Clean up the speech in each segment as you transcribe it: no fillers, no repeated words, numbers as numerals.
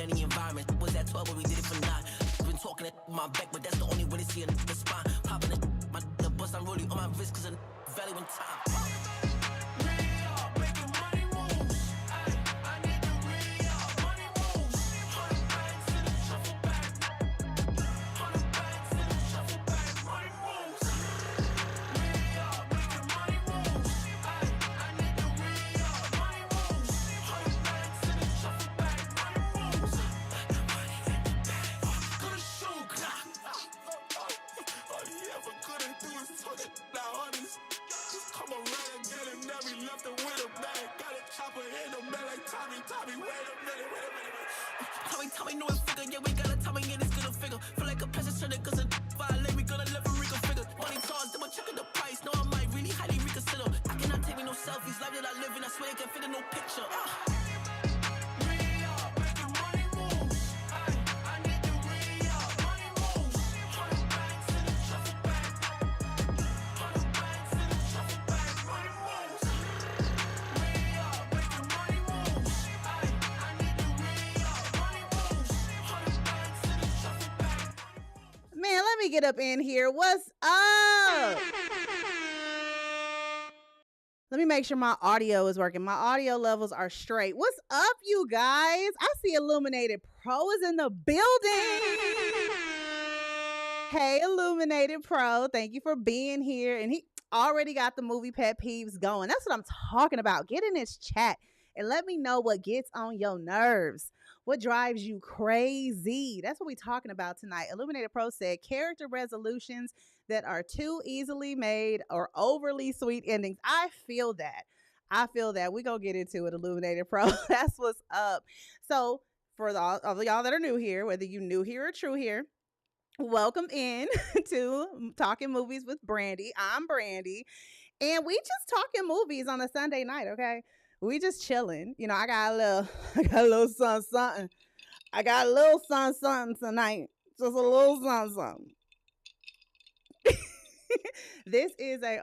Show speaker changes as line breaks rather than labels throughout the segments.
any environment. Was at 12 but we did it for 9. Been talking at my back, but that's the only way to see the spine. Popping it, my the bus, I'm rolling on my wrist cause of value in time. Tommy know it figure, yeah, we got a Tommy and it's gonna figure. Feel like a peasant turning cause a violate, we gonna live a Rico figure. Money talks, then we're checking the price. No, I might really highly reconsider. I cannot take me no selfies, life that I live in, I swear they can fit in no picture.
Man, let me get up in here. What's up? Let me make sure my audio is working. My audio levels are straight. What's up, you guys? I see Illuminated Pro is in the building. Hey, Illuminated Pro, thank you for being here. And he already got the movie pet peeves going. That's what I'm talking about. Get in this chat and let me know what gets on your nerves. What drives you crazy? That's what we're talking about tonight. Illuminated Pro said character resolutions that are too easily made or overly sweet endings. I feel that. We're going to get into it, Illuminated Pro. That's what's up. So for all of y'all that are new here, whether you new here or true here, welcome in to Talking Movies with Brandi. I'm Brandi. And we just talking movies on a Sunday night, okay? We just chilling. You know, I got a little something. I got a little something tonight. Just a little something. This is a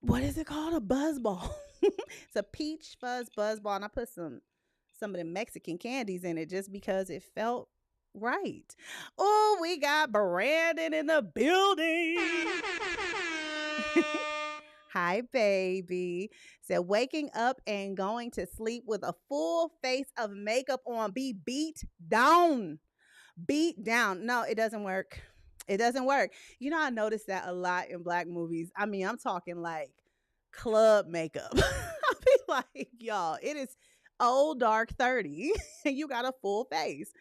what is it called? A buzzball. It's a peach fuzz buzzball, and I put some of the Mexican candies in it just because it felt right. Oh, we got Brandon in the building. Hi, baby. Said waking up and going to sleep with a full face of makeup on. Be beat down. Beat down. No, it doesn't work. It doesn't work. You know, I noticed that a lot in Black movies. I mean, I'm talking like club makeup. I'll be like, y'all, it is old dark 30 and you got a full face.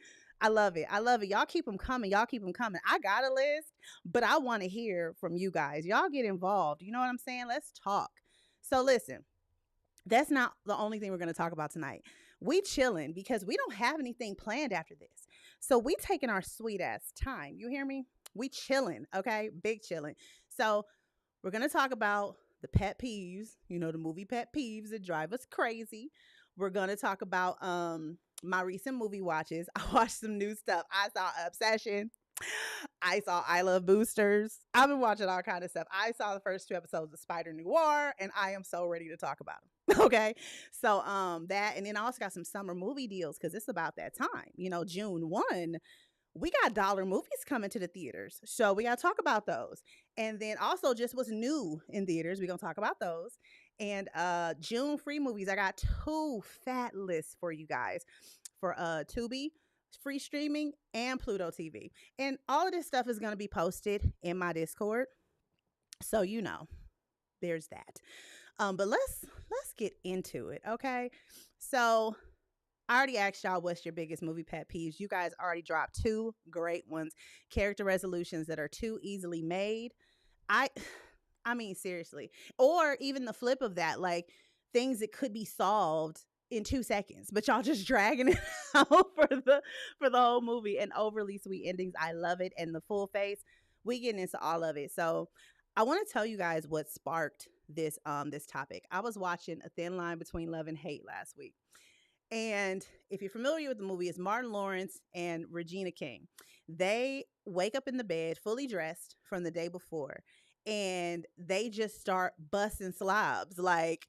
I love it. Y'all keep them coming. I got a list, but I want to hear from you guys. Y'all get involved. You know what I'm saying? Let's talk. So listen, that's not the only thing we're going to talk about tonight. We chilling because we don't have anything planned after this. So we taking our sweet ass time. You hear me? We chilling. Okay. Big chilling. So we're going to talk about the pet peeves, you know, the movie pet peeves that drive us crazy. We're going to talk about, my recent movie watches. I watched some new stuff. I saw Obsession. I saw I Love Boosters. I've been watching all kind of stuff. I saw the first 2 episodes of Spider Noir, and I am so ready to talk about them. Okay. So that, and then I also got some summer movie deals because it's about that time. You know, June 1, we got dollar movies coming to the theaters. So we got to talk about those. And then also just what's new in theaters. We're going to talk about those. And June free movies. I got 2 fat lists for you guys for Tubi, free streaming, and Pluto TV. And all of this stuff is going to be posted in my Discord. So, you know, there's that. But let's get into it, okay? So I already asked y'all what's your biggest movie pet peeves. You guys already dropped 2 great ones. Character resolutions that are too easily made. I mean, seriously. Or even the flip of that, like things that could be solved in 2 seconds, but y'all just dragging it out for the whole movie, and overly sweet endings. I love it. And the full face, we getting into all of it. So I want to tell you guys what sparked this topic. I was watching A Thin Line Between Love and Hate last week. And if you're familiar with the movie, it's Martin Lawrence and Regina King. They wake up in the bed fully dressed from the day before, and they just start busting slobs. Like,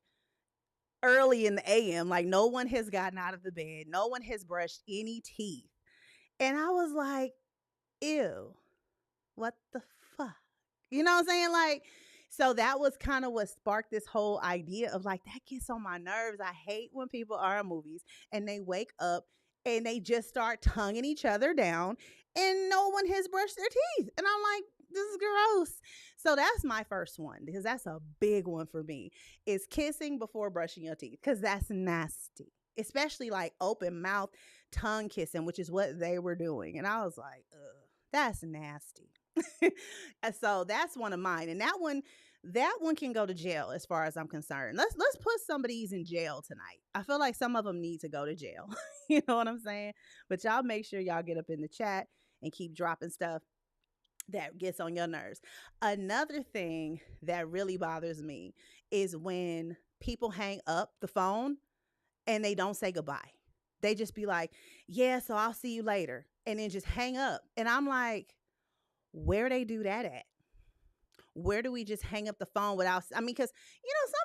early in the AM. Like no one has gotten out of the bed. No one has brushed any teeth. And I was like, ew, what the fuck? You know what I'm saying? Like, so that was kind of what sparked this whole idea of like, that gets on my nerves. I hate when people are in movies and they wake up and they just start tonguing each other down and no one has brushed their teeth. And I'm like, this is gross. So that's my first one because that's a big one for me is kissing before brushing your teeth because that's nasty. Especially like open mouth tongue kissing, which is what they were doing. And I was like, ugh, that's nasty. And so that's one of mine. And that one can go to jail as far as I'm concerned. Let's put some of these in jail tonight. I feel like some of them need to go to jail. You know what I'm saying? But y'all make sure y'all get up in the chat and keep dropping stuff that gets on your nerves. Another thing that really bothers me is when people hang up the phone and they don't say goodbye. They just be like, "Yeah, so I'll see you later." And then just hang up. And I'm like, where they do that at? Where do we just hang up the phone without I mean because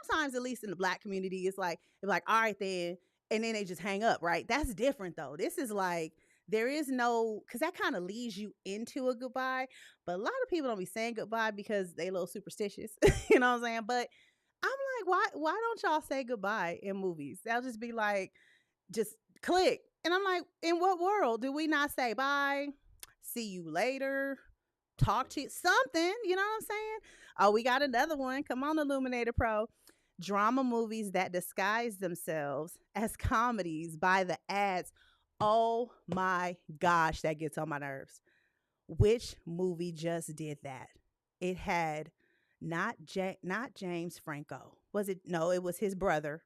sometimes at least in the black community it's like they're like, all right then, and then they just hang up, right? That's different though. This is like there is no because that kind of leads you into a goodbye, but a lot of people don't be saying goodbye because they a little superstitious. You know what I'm saying? But I'm like, why don't y'all say goodbye in movies? They'll just be like, just click. And I'm like, in what world do we not say bye, see you later, talk to you, something? You know what I'm saying? Oh, we got another one. Come on, Illuminator Pro. Drama movies that disguise themselves as comedies by the ads. Oh my gosh, that gets on my nerves. Which movie just did that? It had not James Franco. Was it? No, it was his brother,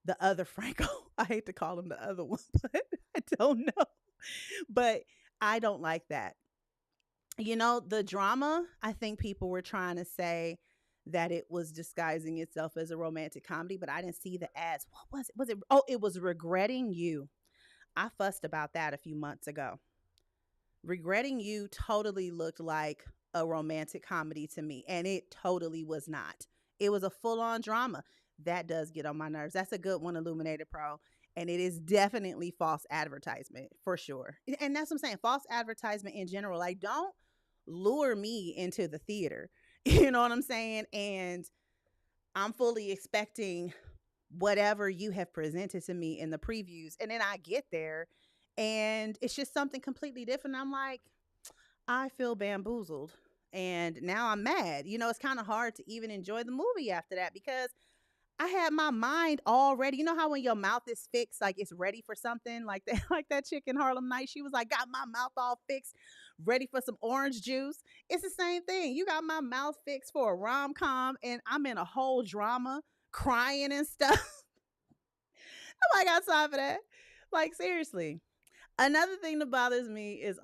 the other Franco. I hate to call him the other one, but I don't know. But I don't like that. The drama, I think people were trying to say that it was disguising itself as a romantic comedy, but I didn't see the ads. What was it? Oh, it was Regretting You. I fussed about that a few months ago. Regretting You totally looked like a romantic comedy to me, and it totally was not. It was a full on drama. That does get on my nerves. That's a good one, Illuminated Pro. And it is definitely false advertisement for sure. And that's what I'm saying. False advertisement in general. Like, don't lure me into the theater. You know what I'm saying? And I'm fully expecting whatever you have presented to me in the previews. And then I get there and it's just something completely different. I'm like, I feel bamboozled. And now I'm mad. It's kind of hard to even enjoy the movie after that because I had my mind already. You know how when your mouth is fixed, like it's ready for something, like that, like that chick in Harlem Night. She was like, got my mouth all fixed, ready for some orange juice. It's the same thing. You got my mouth fixed for a rom-com, and I'm in a whole drama, crying and stuff. Nobody got time for that. Like seriously. Another thing that bothers me is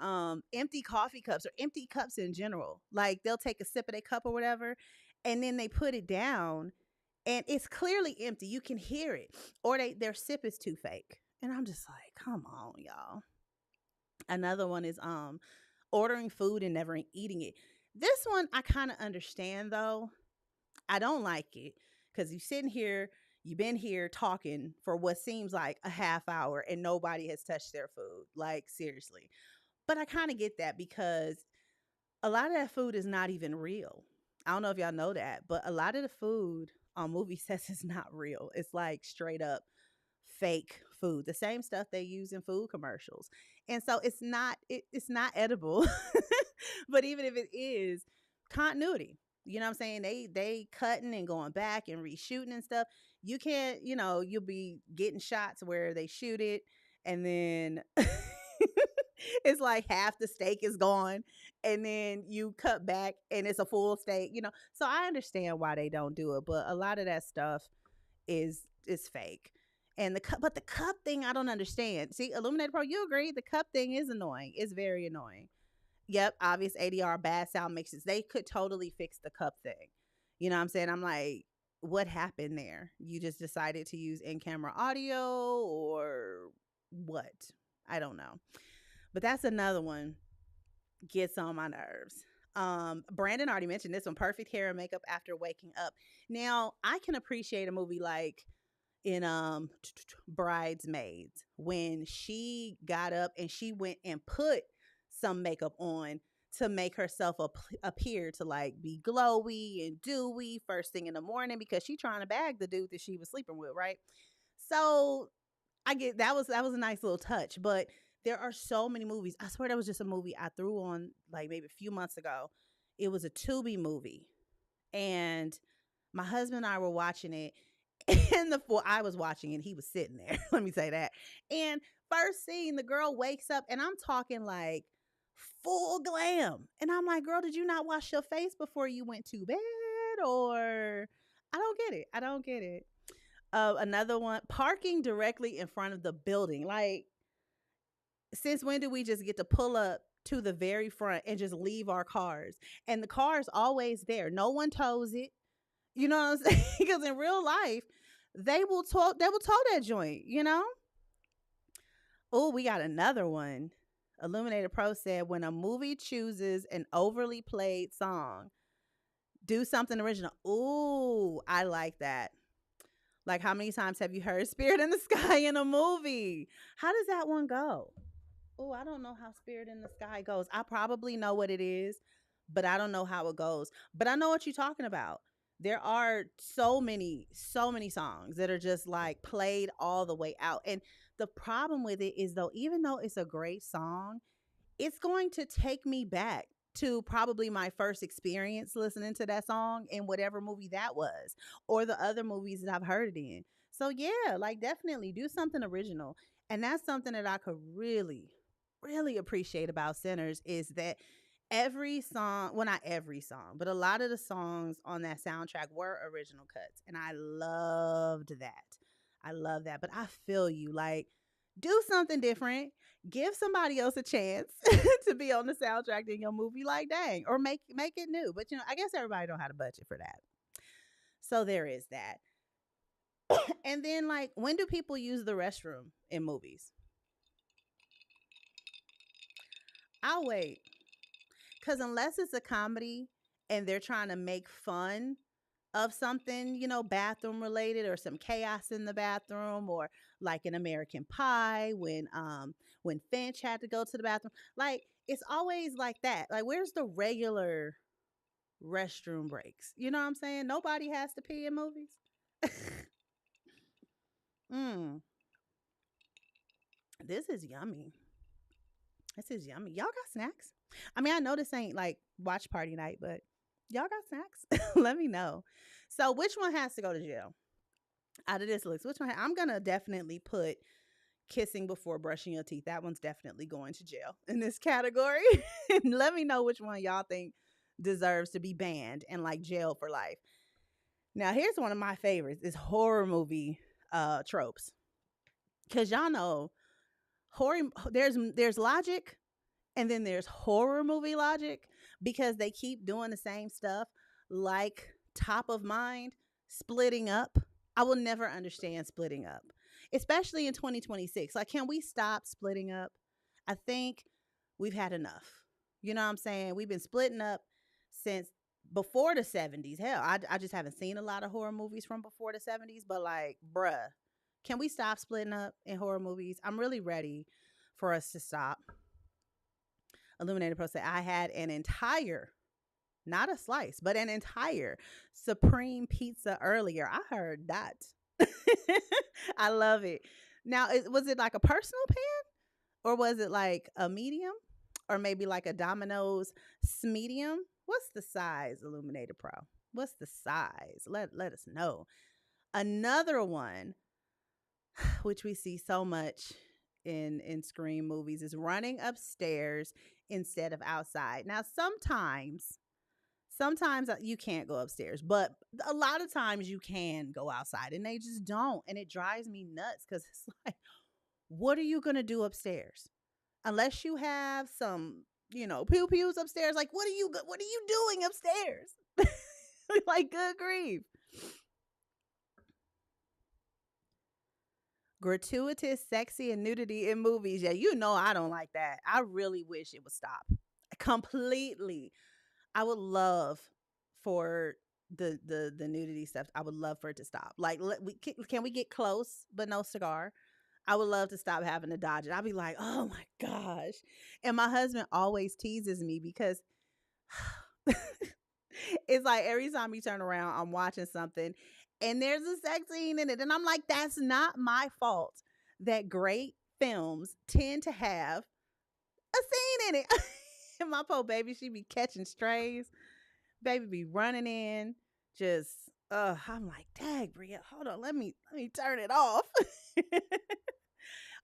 empty coffee cups or empty cups in general. Like they'll take a sip of their cup or whatever, and then they put it down and it's clearly empty. You can hear it. Or their sip is too fake. And I'm just like, come on, y'all. Another one is ordering food and never eating it. This one I kind of understand though. I don't like it because you've been here talking for what seems like a half hour and nobody has touched their food. Like seriously. But I kind of get that because a lot of that food is not even real. I don't know if y'all know that, but a lot of the food on movie sets is not real. It's like straight up fake food. The same stuff they use in food commercials. And so it's not edible. But even if it is, continuity. You know what I'm saying? They cutting and going back and reshooting and stuff. You can't, you'll be getting shots where they shoot it and then it's like half the steak is gone and then you cut back and it's a full steak. So I understand why they don't do it, but a lot of that stuff is fake. And the cup thing I don't understand. See, Illuminated Pro, you agree the cup thing is annoying. It's very annoying. Yep, obvious ADR, bad sound mixes. They could totally fix the cup thing. You know what I'm saying? I'm like, what happened there? You just decided to use in-camera audio or what? I don't know. But that's another one gets on my nerves. Brandon already mentioned this one, perfect hair and makeup after waking up. Now, I can appreciate a movie like in Bridesmaids, when she got up and she went and put some makeup on to make herself appear to like be glowy and dewy first thing in the morning because she trying to bag the dude that she was sleeping with, right? So I get that was a nice little touch, but there are so many movies. I swear there was just a movie I threw on like maybe a few months ago. It was a Tubi movie, and my husband and I were watching it. And I was watching it, he was sitting there. Let me say that. And first scene, the girl wakes up, and I'm talking like full glam, and I'm like, "Girl, did you not wash your face before you went to bed?" Or I don't get it. I don't get it. Another one, parking directly in front of the building. Like, since when do we just get to pull up to the very front and just leave our cars? And the car is always there. No one tows it. You know what I'm saying? Because in real life, they will tow that joint, you know? Oh, we got another one. Illuminated Pro said when a movie chooses an overly played song, do something original. Ooh, I like that. Like, how many times have you heard Spirit in the Sky in a movie? How does that one go? Oh, I don't know how Spirit in the Sky goes. I probably know what it is, but I don't know how it goes. But I know what you're talking about. There are so many songs that are just like played all the way out. And the problem with it is, though, even though it's a great song, it's going to take me back to probably my first experience listening to that song in whatever movie that was, or the other movies that I've heard it in. So yeah, like definitely do something original. And that's something that I could really, really appreciate about Sinners is that every song, well, not every song, but a lot of the songs on that soundtrack were original cuts. And I loved that. I love that. But I feel you. Like, do something different. Give somebody else a chance to be on the soundtrack in your movie. Like, dang, or make it new. But I guess everybody don't have a budget for that. So there is that. And then, like, when do people use the restroom in movies? I'll wait. Because unless it's a comedy and they're trying to make fun of something, bathroom related, or some chaos in the bathroom, or like in American Pie when Finch had to go to the bathroom. Like, it's always like that. Like, where's the regular restroom breaks? You know what I'm saying? Nobody has to pee in movies. mm, this is yummy. This is yummy. Y'all got snacks? I mean, I know this ain't like watch party night, but y'all got snacks? Let me know. So, which one has to go to jail out of this list? Which one? I'm gonna definitely put kissing before brushing your teeth. That one's definitely going to jail in this category. And let me know which one y'all think deserves to be banned and like jail for life. Now, here's one of my favorites: is horror movie tropes. Cause y'all know horror. There's logic, and then there's horror movie logic, because they keep doing the same stuff, like Top of Mind, splitting up. I will never understand splitting up, especially in 2026. Like, can we stop splitting up? I think we've had enough. You know what I'm saying? We've been splitting up since before the 70s. Hell, I just haven't seen a lot of horror movies from before the 70s, but like, bruh, can we stop splitting up in horror movies? I'm really ready for us to stop. Illuminated Pro said, I had an entire, not a slice, but an entire supreme pizza earlier. I heard that. I love it. Now, was it like a personal pan, or was it like a medium, or maybe like a Domino's medium? What's the size, Illuminated Pro? What's the size? Let us know. Another one, which we see so much in Scream movies, is running upstairs instead of outside. Now, sometimes you can't go upstairs, but a lot of times you can go outside, and they just don't, and it drives me nuts, because it's like, what are you gonna do upstairs unless you have some, pew pews upstairs? Like, what are you doing upstairs? Like, good grief. Gratuitous sexy and nudity in movies. Yeah, I don't like that. I really wish it would stop completely. I would love for the nudity stuff. I would love for it to stop. Like, can we get close but no cigar? I would love to stop having to dodge it. I'd be like, oh my gosh. And my husband always teases me because it's like every time you turn around, I'm watching something and there's a sex scene in it. And I'm like, that's not my fault that great films tend to have a scene in it. And my poor baby, she be catching strays. Baby be running in. Just I'm like, dang, Bria, hold on, let me turn it off.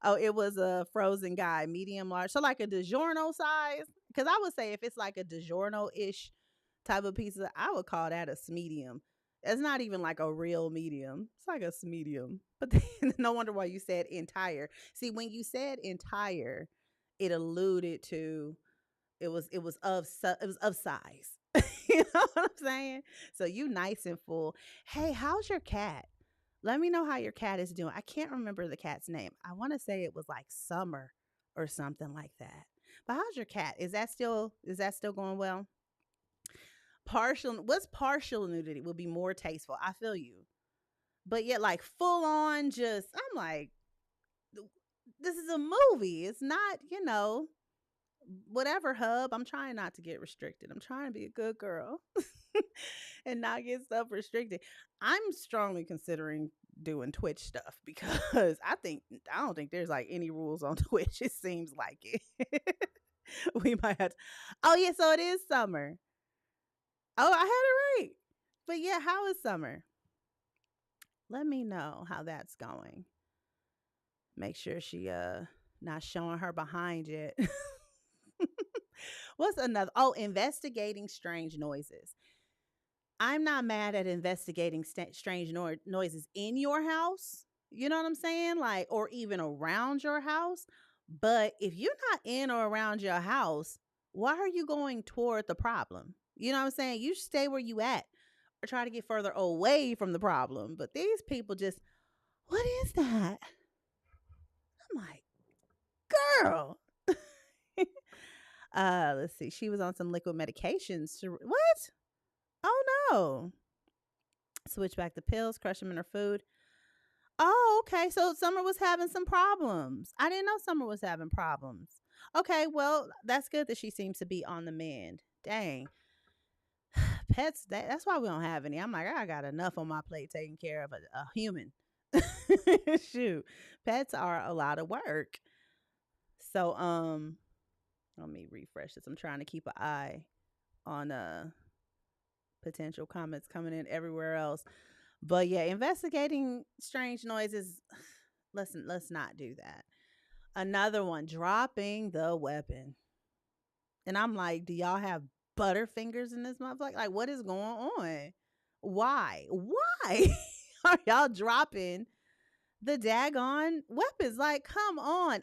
Oh, it was a frozen guy, medium large. So like a DiGiorno size. Cause I would say if it's like a DiGiorno-ish type of pizza, I would call that a medium. It's not even like a real medium. It's like a medium. But then, no wonder why you said entire. See, when you said entire, it alluded to it was of size. You know what I'm saying? So you nice and full. Hey, how's your cat? Let me know how your cat is doing. I can't remember the cat's name. I want to say it was like Summer or something like that. But how's your cat? Is that still going well? What's partial nudity would be more tasteful. I feel you. But yet like full on just I'm like this is a movie. It's not, whatever hub. I'm trying not to get restricted. I'm trying to be a good girl and not get stuff restricted. I'm strongly considering doing Twitch stuff because I don't think there's like any rules on Twitch. It seems like it. We might have to, oh yeah, so it is summer. Oh, I had it right. But yeah, how is summer? Let me know how that's going. Make sure she not showing her behind yet. What's another? Oh, investigating strange noises. I'm not mad at investigating strange noises in your house. You know what I'm saying? Like, or even around your house. But if you're not in or around your house, why are you going toward the problem? You know what I'm saying? You stay where you at or try to get further away from the problem. But these people just, what is that? I'm like, girl. Let's see. She was on some liquid medications. What? Oh no. Switch back the pills, crush them in her food. Oh, okay. So Summer was having some problems. I didn't know Summer was having problems. Okay, well, that's good that she seems to be on the mend. Dang. Pets, that's why we don't have any. I'm like, I got enough on my plate taking care of a human. Shoot. Pets are a lot of work. So, let me refresh this. I'm trying to keep an eye on potential comments coming in everywhere else. But yeah, investigating strange noises. Let's not do that. Another one, dropping the weapon. And I'm like, do y'all have butterfingers in this motherfucker? Like, what is going on? Why? Why are y'all dropping the daggone weapons? Like, come on.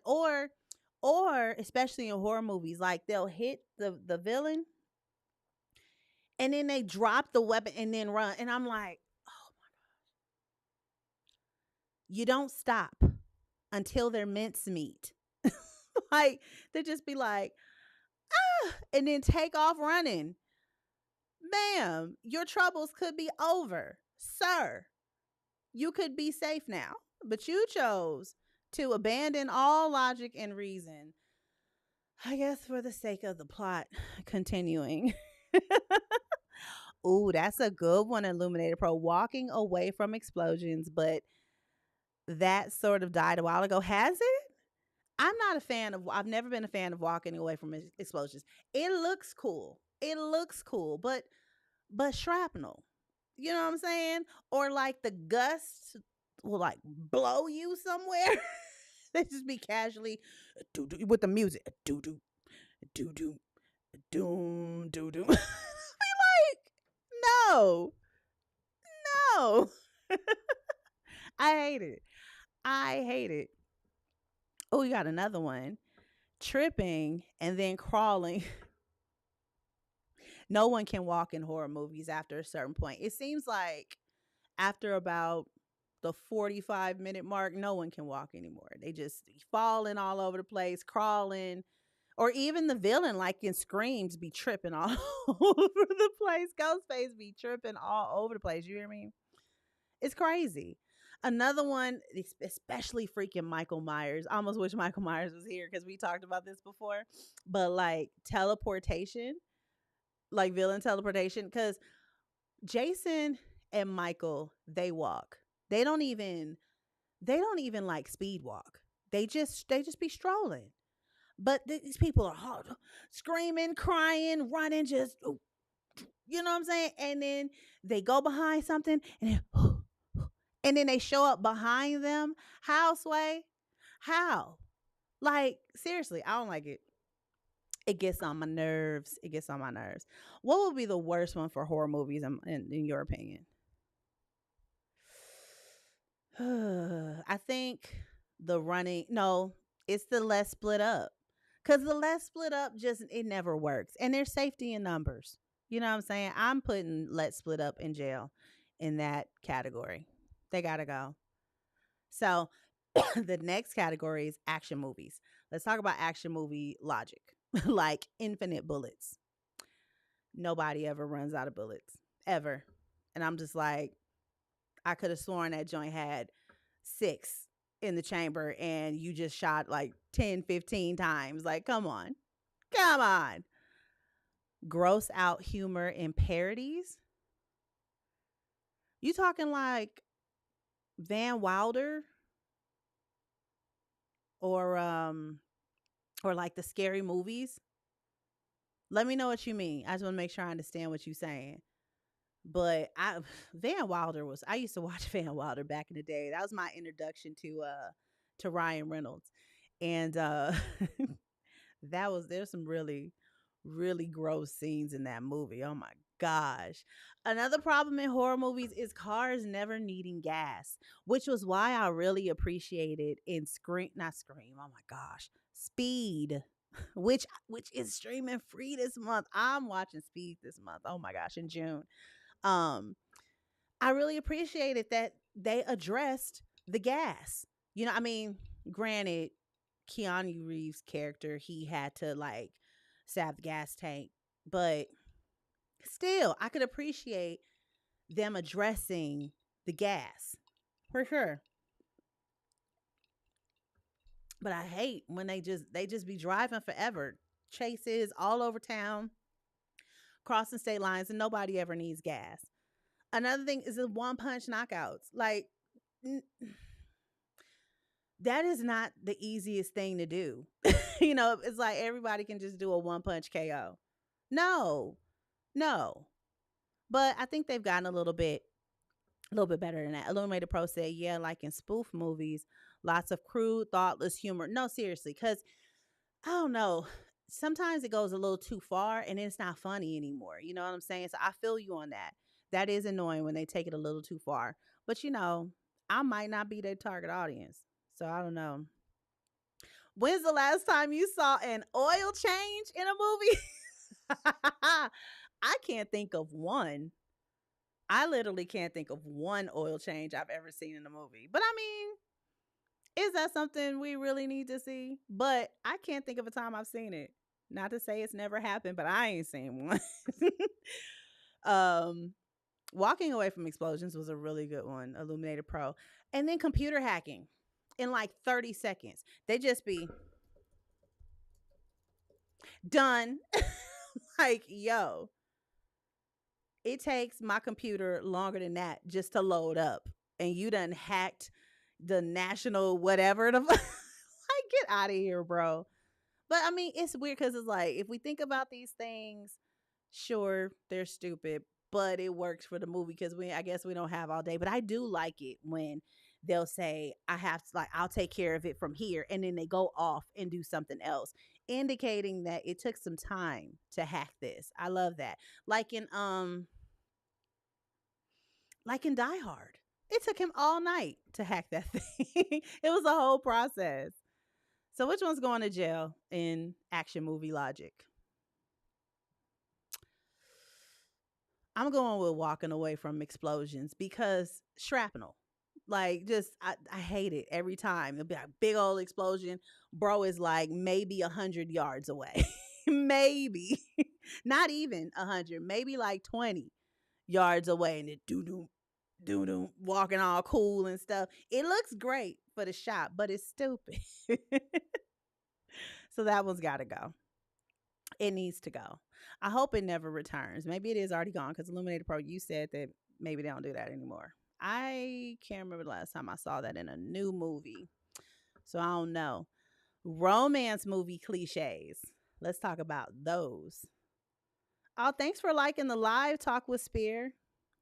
Or especially in horror movies, like they'll hit the villain and then they drop the weapon and then run. And I'm like, you don't stop until they're mincemeat. Like they just be like, and then take off running. Ma'am, your troubles could be over. Sir, you could be safe now. But you chose to abandon all logic and reason. I guess for the sake of the plot continuing. Ooh, that's a good one, Illuminator Pro. Walking away from explosions, but that sort of died a while ago. Has it? I've never been a fan of walking away from explosions. It looks cool. It looks cool, but shrapnel. You know what I'm saying? Or like the gusts will like blow you somewhere. They just be casually with the music. Do do do do doom do do. Like, no, no. I hate it. I hate it. Oh, you got another one. Tripping and then crawling. No one can walk in horror movies after a certain point. It seems like after about the 45-minute mark, no one can walk anymore. They just falling all over the place, crawling, Or even the villain, like in Screams, be tripping all over the place. Ghostface be tripping all over the place. You hear me? It's crazy. Another one, especially freaking Michael Myers. I almost wish Michael Myers was here because we talked about this before. But like teleportation, like villain teleportation, because Jason and Michael, they walk. They don't even they don't even like speed walk. They just be strolling. But these people are hard, screaming, crying, running, just you know what I'm saying? And then they go behind something and then they show up behind them. How, Sway? How? Like, seriously, I don't like it. It gets on my nerves. It gets on my nerves. What would be the worst one for horror movies in your opinion? I think the running, no, it's the less split up. Cause the less split up just it never works. And there's safety in numbers. You know what I'm saying? I'm putting let's split up in jail in that category. They gotta go. So the next category is action movies. Let's talk about action movie logic. Like infinite bullets. Nobody ever runs out of bullets. Ever. And I'm just like, I could have sworn that joint had six in the chamber and you just shot like 10, 15 times. Like, come on. Come on. Gross out humor and parodies. You talking like Van Wilder or or like the scary movies? Let me know what you mean. I just want to make sure I understand what you're saying. But I Van Wilder was I used to watch Van Wilder back in the day. That was my introduction to Ryan Reynolds. And there's some really really gross scenes in that movie. Oh my gosh. Another problem in horror movies is cars never needing gas, which was why I really appreciated in Scream, not Scream. Oh my gosh. Speed, which is streaming free this month. I'm watching Speed this month. Oh my gosh, in June. Um I really appreciated that they addressed the gas. You know, I mean, granted, Keanu Reeves' character, he had to like stab the gas tank, but still, I could appreciate them addressing the gas for sure. But I hate when they just be driving forever, chases all over town, crossing state lines, and nobody ever needs gas. Another thing is the one punch knockouts. Like n- that is not the easiest thing to do. You know, it's like everybody can just do a one punch KO. No, no. But I think they've gotten a little bit better than that. Illuminated Pro said, yeah, like in spoof movies, lots of crude, thoughtless humor. No, seriously, because I don't know. Sometimes it goes a little too far and it's not funny anymore. You know what I'm saying? So I feel you on that. That is annoying when they take it a little too far. But I might not be their target audience. So I don't know. When's the last time you saw an oil change in a movie? I can't think of one. I literally can't think of one oil change I've ever seen in a movie. But I mean, is that something we really need to see? But I can't think of a time I've seen it. Not to say it's never happened, but I ain't seen one. um, Walking away from explosions was a really good one, Illuminated Pro. And then computer hacking in like 30 seconds. They just be done. Like, yo, it takes my computer longer than that just to load up. And you done hacked the national whatever. Like, get out of here, bro. But I mean, it's weird because it's like, if we think about these things, sure, they're stupid, but it works for the movie because I guess we don't have all day. But I do like it when they'll say, I have to, like, I'll take care of it from here. And then they go off and do something else, indicating that it took some time to hack this. I love that. Like in, Die Hard. It took him all night to hack that thing. It was a whole process. So which one's going to jail in action movie logic? I'm going with walking away from explosions because shrapnel. Like, just I hate it every time. It'll be like big old explosion. Bro is like maybe 100 yards away. Maybe. Not even 100, maybe like 20 yards away, and it doo doo walking all cool and stuff. It looks great for the shot, but it's stupid. So that one's gotta go. It needs to go. I hope it never returns. Maybe it is already gone because Illuminated Pro, you said that maybe they don't do that anymore. I can't remember the last time I saw that in a new movie. So I don't know. Romance movie cliches. Let's talk about those. Oh, thanks for liking the live talk with Spear.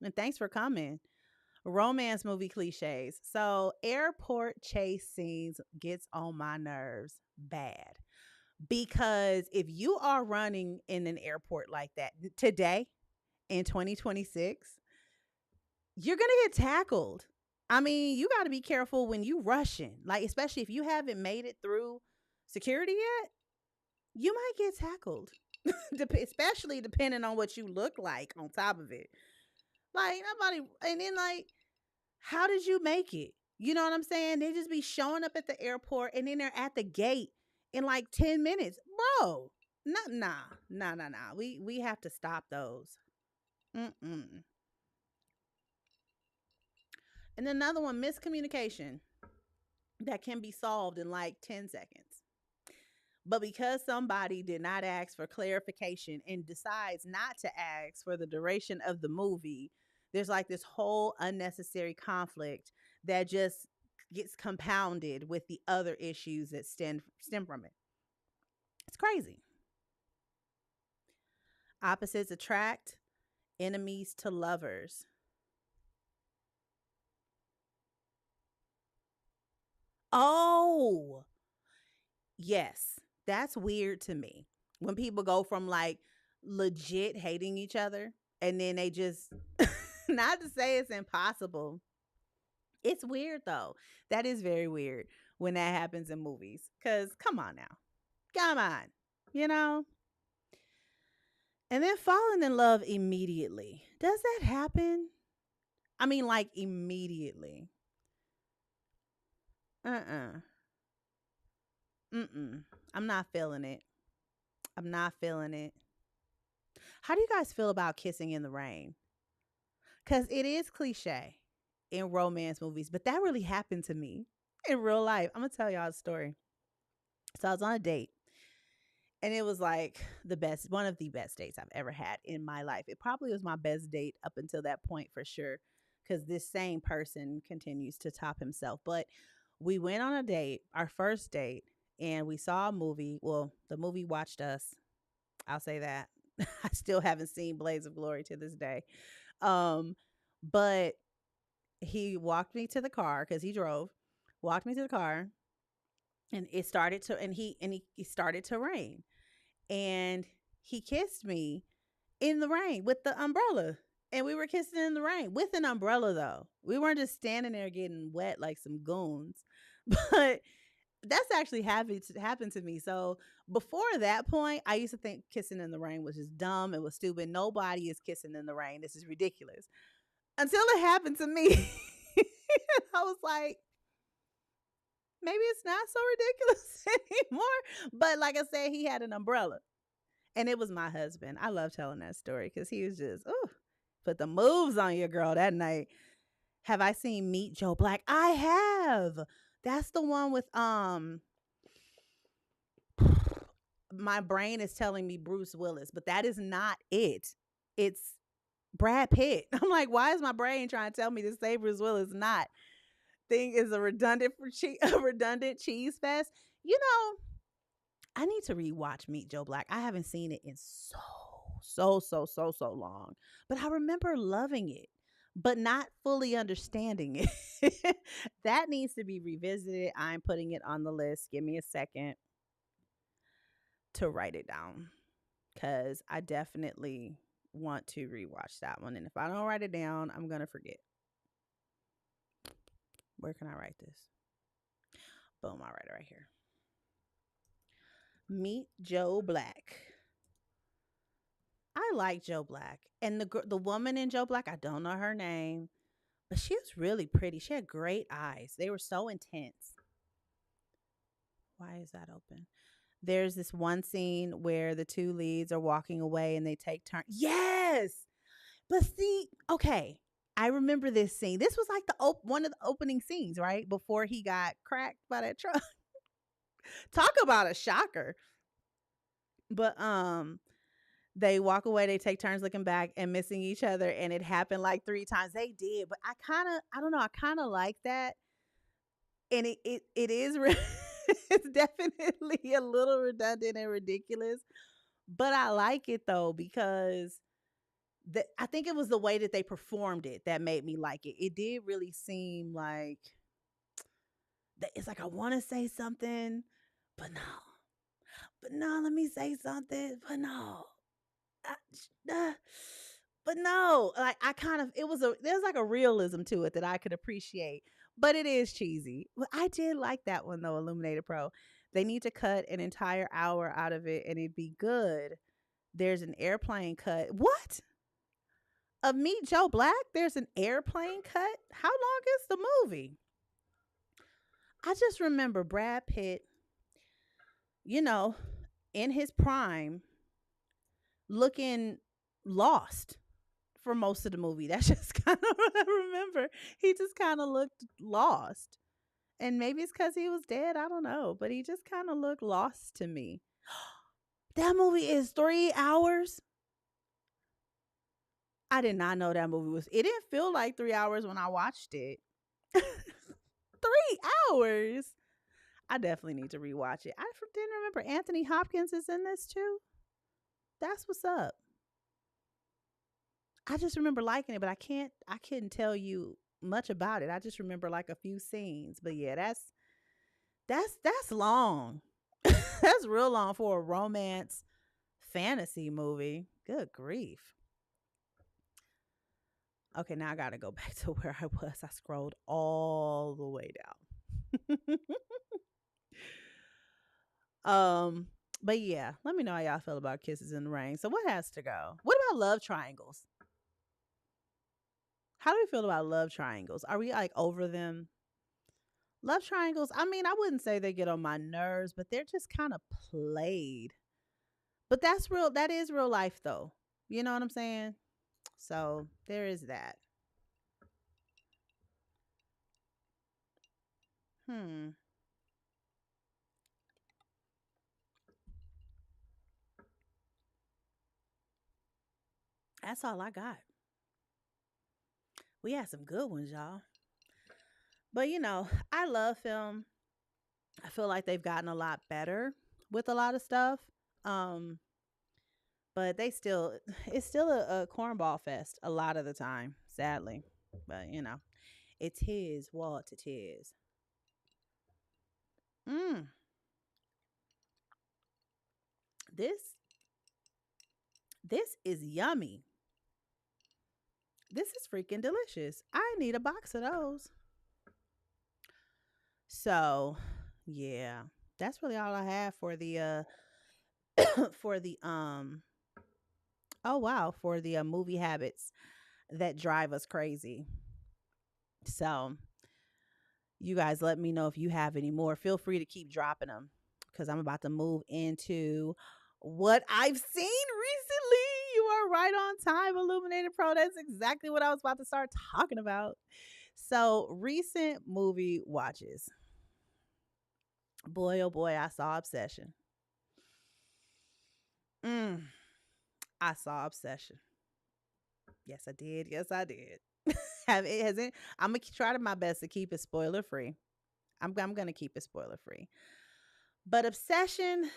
And thanks for coming. Romance movie cliches. So airport chase scenes gets on my nerves bad. Because if you are running in an airport like that today in 2026, you're going to get tackled. I mean, you got to be careful when you rushing, like especially if you haven't made it through security yet, you might get tackled. Especially depending on what you look like on top of it. Like nobody, and then like, how did you make it? You know what I'm saying? They just be showing up at the airport and then they're at the gate in like 10 minutes. Bro, nah. We have to stop those. Mm-mm. And another one, miscommunication that can be solved in like 10 seconds. But because somebody did not ask for clarification and decides not to ask for the duration of the movie, there's like this whole unnecessary conflict that just gets compounded with the other issues that stem from it. It's crazy. Opposites attract, enemies to lovers. Oh, yes. That's weird to me. When people go from like legit hating each other and then they just, not to say it's impossible. It's weird though. That is very weird when that happens in movies. Cause come on now. Come on. You know? And then falling in love immediately. Does that happen? I mean, like immediately. Uh-uh. Mm-mm. I'm not feeling it. I'm not feeling it. How do you guys feel about kissing in the rain? Because it is cliche in romance movies, but that really happened to me in real life. I'm going to tell y'all a story. So I was on a date and it was like one of the best dates I've ever had in my life. It probably was my best date up until that point for sure, because this same person continues to top himself. But we went on a date, our first date, and we saw a movie. Well, the movie watched us. I'll say that. I still haven't seen Blades of Glory to this day. But he walked me to the car because he drove, walked me to the car, and it started to and he started to rain. And he kissed me in the rain with the umbrella. And we were kissing in the rain with an umbrella though. We weren't just standing there getting wet like some goons. But that's actually happened to me. So before that point, I used to think kissing in the rain was just dumb. It was stupid. Nobody is kissing in the rain. This is ridiculous. Until it happened to me. I was like, maybe it's not so ridiculous anymore. But like I said, he had an umbrella. And it was my husband. I love telling that story because he was just, ooh, put the moves on your girl that night. Have I seen Meet Joe Black? I have. That's the one with my brain is telling me Bruce Willis, but that is not it. It's Brad Pitt. I'm like, why is my brain trying to tell me to say Bruce Willis? Not. Thing is a a redundant cheese fest. You know, I need to rewatch Meet Joe Black. I haven't seen it in so long. But I remember loving it, but not fully understanding it. That needs to be revisited. I'm putting it on the list. Give me a second to write it down because I definitely want to rewatch that one. And if I don't write it down, I'm going to forget. Where can I write this? Boom, I write it right here. Meet Joe Black. I like Joe Black. And the woman in Joe Black, I don't know her name, But she was really pretty. She had great eyes. They were so intense. Why is that open? There's this one scene where the two leads are walking away and they take turns. Yes. But see, okay. I remember this scene. This was like one of the opening scenes, right? Before he got cracked by that truck. Talk about a shocker. But they walk away, they take turns looking back and missing each other, and it happened like 3 times. They did, but I don't know, I kind of like that. And it is it's definitely a little redundant and ridiculous, but I like it though because I think it was the way that they performed it that made me like it. It did really seem like that it's like I want to say something, but no. But no, let me say something, but no. Uh, but no, like I kind of there's like a realism to it that I could appreciate, but it is cheesy. But I did like that one though, Illuminated Pro. They need to cut an entire hour out of it and it'd be good. There's an airplane cut. What? Of Meet Joe Black? There's an airplane cut? How long is the movie? I just remember Brad Pitt, you know, in his prime, looking lost for most of the movie. That's just kind of what I remember. He just kind of looked lost. And maybe it's because he was dead. I don't know. But he just kind of looked lost to me. That movie is 3 hours. I did not know that movie was. It didn't feel like 3 hours when I watched it. 3 hours. I definitely need to rewatch it. I didn't remember Anthony Hopkins is in this too. That's what's up. I just remember liking it, but I couldn't tell you much about it. I just remember like a few scenes. But yeah, that's long. That's real long for a romance fantasy movie. Good grief. Okay, now I gotta go back to where I was. I scrolled all the way down. But yeah, let me know how y'all feel about Kisses in the Rain. So what has to go? What about love triangles? How do we feel about love triangles? Are we like over them? Love triangles, I mean, I wouldn't say they get on my nerves, but they're just kind of played. But that is real life though. You know what I'm saying? So there is that. Hmm. That's all I got. We had some good ones, y'all. But I love film. I feel like they've gotten a lot better with a lot of stuff. Um, but it's still a cornball fest a lot of the time, sadly. But it's his what it is. Mm, this this is yummy. This is freaking delicious. I need a box of those. So, yeah, that's really all I have for the for the oh wow, for the movie habits that drive us crazy. So, you guys let me know if you have any more. Feel free to keep dropping them because I'm about to move into what I've seen recently. You are right on time, Illuminated Pro. That's exactly what I was about to start talking about. So, recent movie watches. Boy, oh boy, I saw Obsession. Mm, I saw Obsession. Yes, I did. Yes, I did. Have it hasn't. I'm gonna try to my best to keep it spoiler free. I'm gonna keep it spoiler free. But Obsession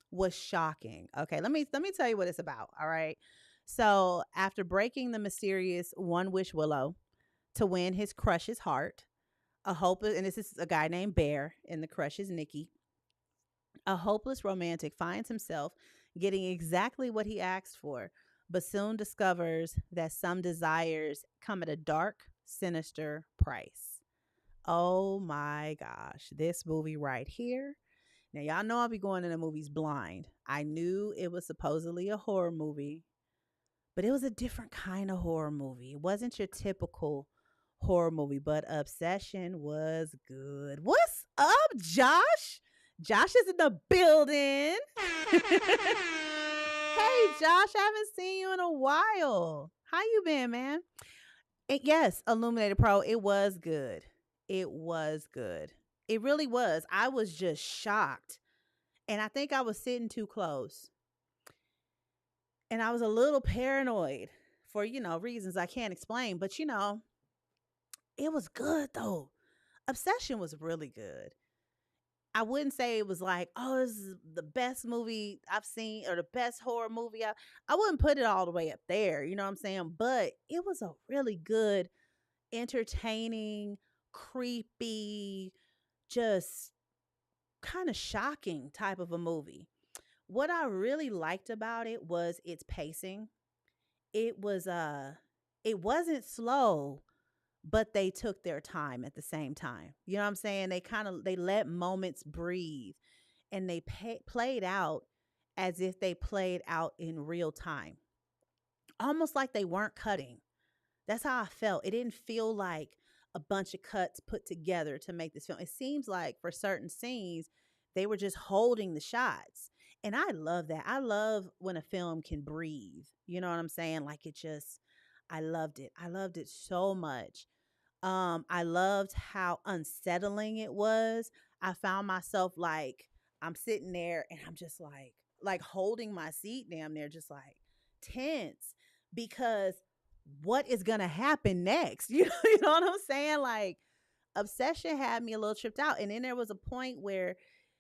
was shocking. Okay, let me tell you what it's about. All right. So after breaking the mysterious One Wish Willow to win his crush's heart, a hopeless and this is a guy named Bear, and the crush is Nikki. A hopeless romantic finds himself getting exactly what he asked for, but soon discovers that some desires come at a dark, sinister price. Oh my gosh, this movie right here. Now, y'all know I'll be going into movies blind. I knew it was supposedly a horror movie, but it was a different kind of horror movie. It wasn't your typical horror movie, but Obsession was good. What's up, Josh? Josh is in the building. Hey, Josh, I haven't seen you in a while. How you been, man? And yes, Illuminated Pro, it was good. It was good. It really was. I was just shocked. And I think I was sitting too close. And I was a little paranoid for, reasons I can't explain. But, it was good though. Obsession was really good. I wouldn't say it was like, oh, this is the best movie I've seen or the best horror movie. I wouldn't put it all the way up there, you know what I'm saying? But it was a really good, entertaining, creepy, just kind of shocking type of a movie. What I really liked about it was its pacing. It was it wasn't slow, but they took their time at the same time. You know what I'm saying? They let moments breathe and they played out as if they played out in real time. Almost like they weren't cutting. That's how I felt. It didn't feel like a bunch of cuts put together to make this film. It seems like for certain scenes, they were just holding the shots. And I love that. I love when a film can breathe. You know what I'm saying? Like it just, I loved it. I loved it so much. I loved how unsettling it was. I found myself like I'm sitting there and I'm just like holding my seat damn near just like tense because what is gonna happen next? You know what I'm saying? Like Obsession had me a little tripped out. And then there was a point where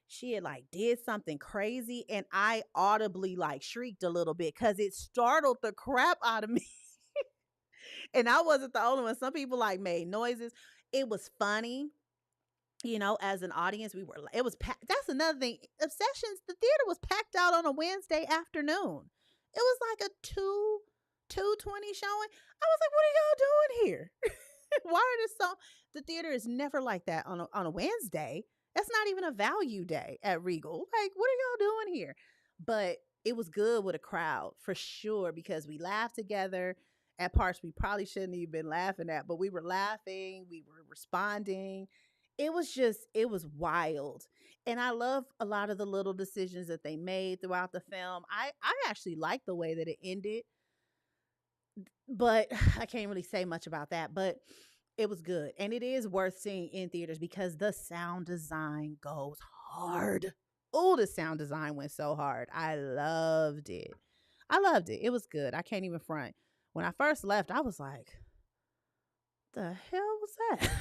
she had like did something crazy and I audibly like shrieked a little bit because it startled the crap out of me. And I wasn't the only one. Some people like made noises. It was funny. As an audience, it was packed. That's another thing. Obsessions, the theater was packed out on a Wednesday afternoon. It was like a 2:20 showing. I was like, what are y'all doing here? Why are this so the theater is never like that on a Wednesday. That's not even a value day at Regal. Like, what are y'all doing here? But it was good with a crowd for sure because we laughed together at parts we probably shouldn't have been laughing at, but we were laughing, we were responding. It was wild. And I love a lot of the little decisions that they made throughout the film. I actually like the way that it ended, but I can't really say much about that. But it was good. And it is worth seeing in theaters because the sound design goes hard. Oh, the sound design went so hard. I loved it. I loved it. It was good. I can't even front. When I first left, I was like, the hell was that?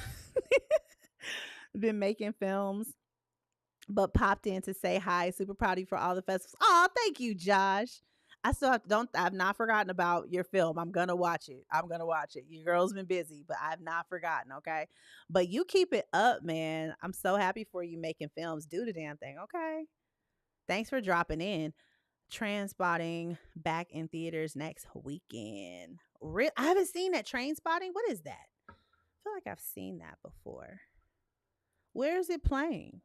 Been making films, but popped in to say hi. Super proud of you for all the festivals. Oh, thank you, Josh. I've not forgotten about your film. I'm gonna watch it. I'm gonna watch it. Your girl's been busy, but I've not forgotten, okay? But you keep it up, man. I'm so happy for you making films. Do the damn thing, okay? Thanks for dropping in. Transpotting back in theaters next weekend. I haven't seen that. Trainspotting. What is that? I feel like I've seen that before. Where is it playing?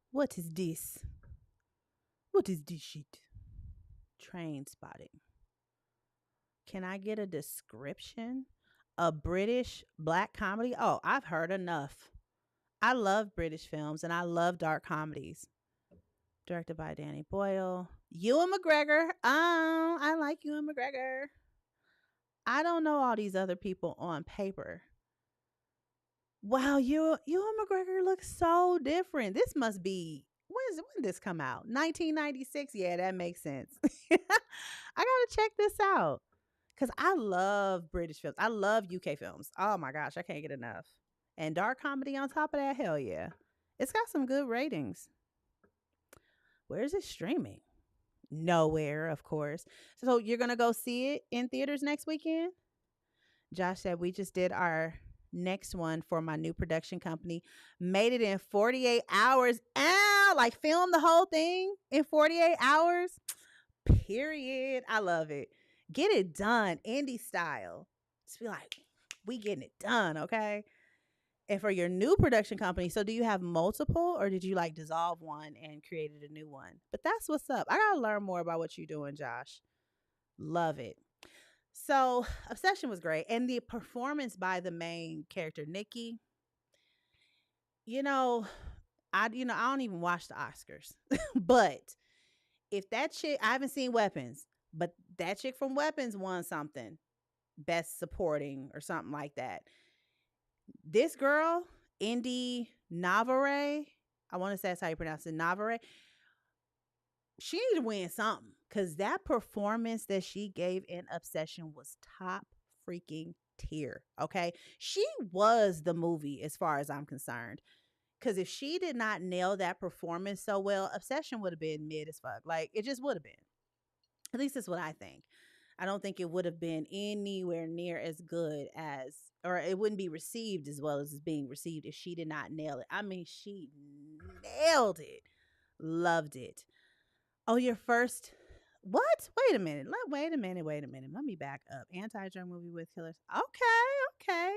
What is this? What is this shit? Trainspotting. Can I get a description? A British black comedy? Oh, I've heard enough. I love British films and I love dark comedies. Directed by Danny Boyle. Ewan McGregor. Oh, I like Ewan McGregor. I don't know all these other people on paper. Wow, Ewan McGregor looks so different. This must be when did this come out? 1996. Yeah, that makes sense. I gotta check this out because I love British films. I love UK films. Oh my gosh, I can't get enough. And dark comedy on top of that, hell yeah. It's got some good ratings. Where is it streaming? Nowhere, of course. So you're gonna go see it in theaters next weekend? Josh said we just did our next one for my new production company. Made it in 48 hours. Ow! Like film the whole thing in 48 hours. Period. I love it. Get it done, indie style. Just be like, we getting it done, okay? And for your new production company, so do you have multiple or did you like dissolve one and created a new one? But that's what's up. I got to learn more about what you're doing, Josh. Love it. So, Obsession was great. And the performance by the main character, Nikki, you know, I don't even watch the Oscars. But if that chick, I haven't seen Weapons, but that chick from Weapons won something, best supporting or something like that. This girl, Indy Navarre, I want to say that's how you pronounce it, Navarre. She need to win something because that performance that she gave in Obsession was top freaking tier. Okay, she was the movie as far as I'm concerned. Because if she did not nail that performance so well, Obsession would have been mid as fuck. Like it just would have been. At least that's what I think. I don't think it would have been anywhere near as good as, or it wouldn't be received as well as it's being received if she did not nail it. I mean, she nailed it. Loved it. Oh, your first. What? Wait a minute. Wait a minute. Wait a minute. Let me back up. Anti-drug movie with killers. Okay. Okay.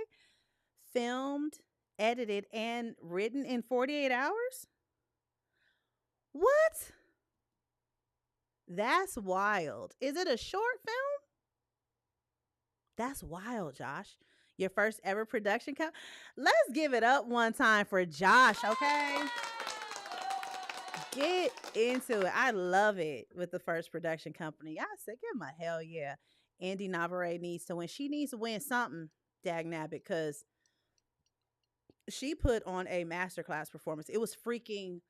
Filmed, edited, and written in 48 hours? What? That's wild. Is it a short film? That's wild, Josh. Your first ever production Let's give it up one time for Josh, okay? Get into it. I love it with the first production company. I said, give him a hell yeah. Andy Navarre needs to win. She needs to win something, dag nabbit, because she put on a masterclass performance. It was freaking,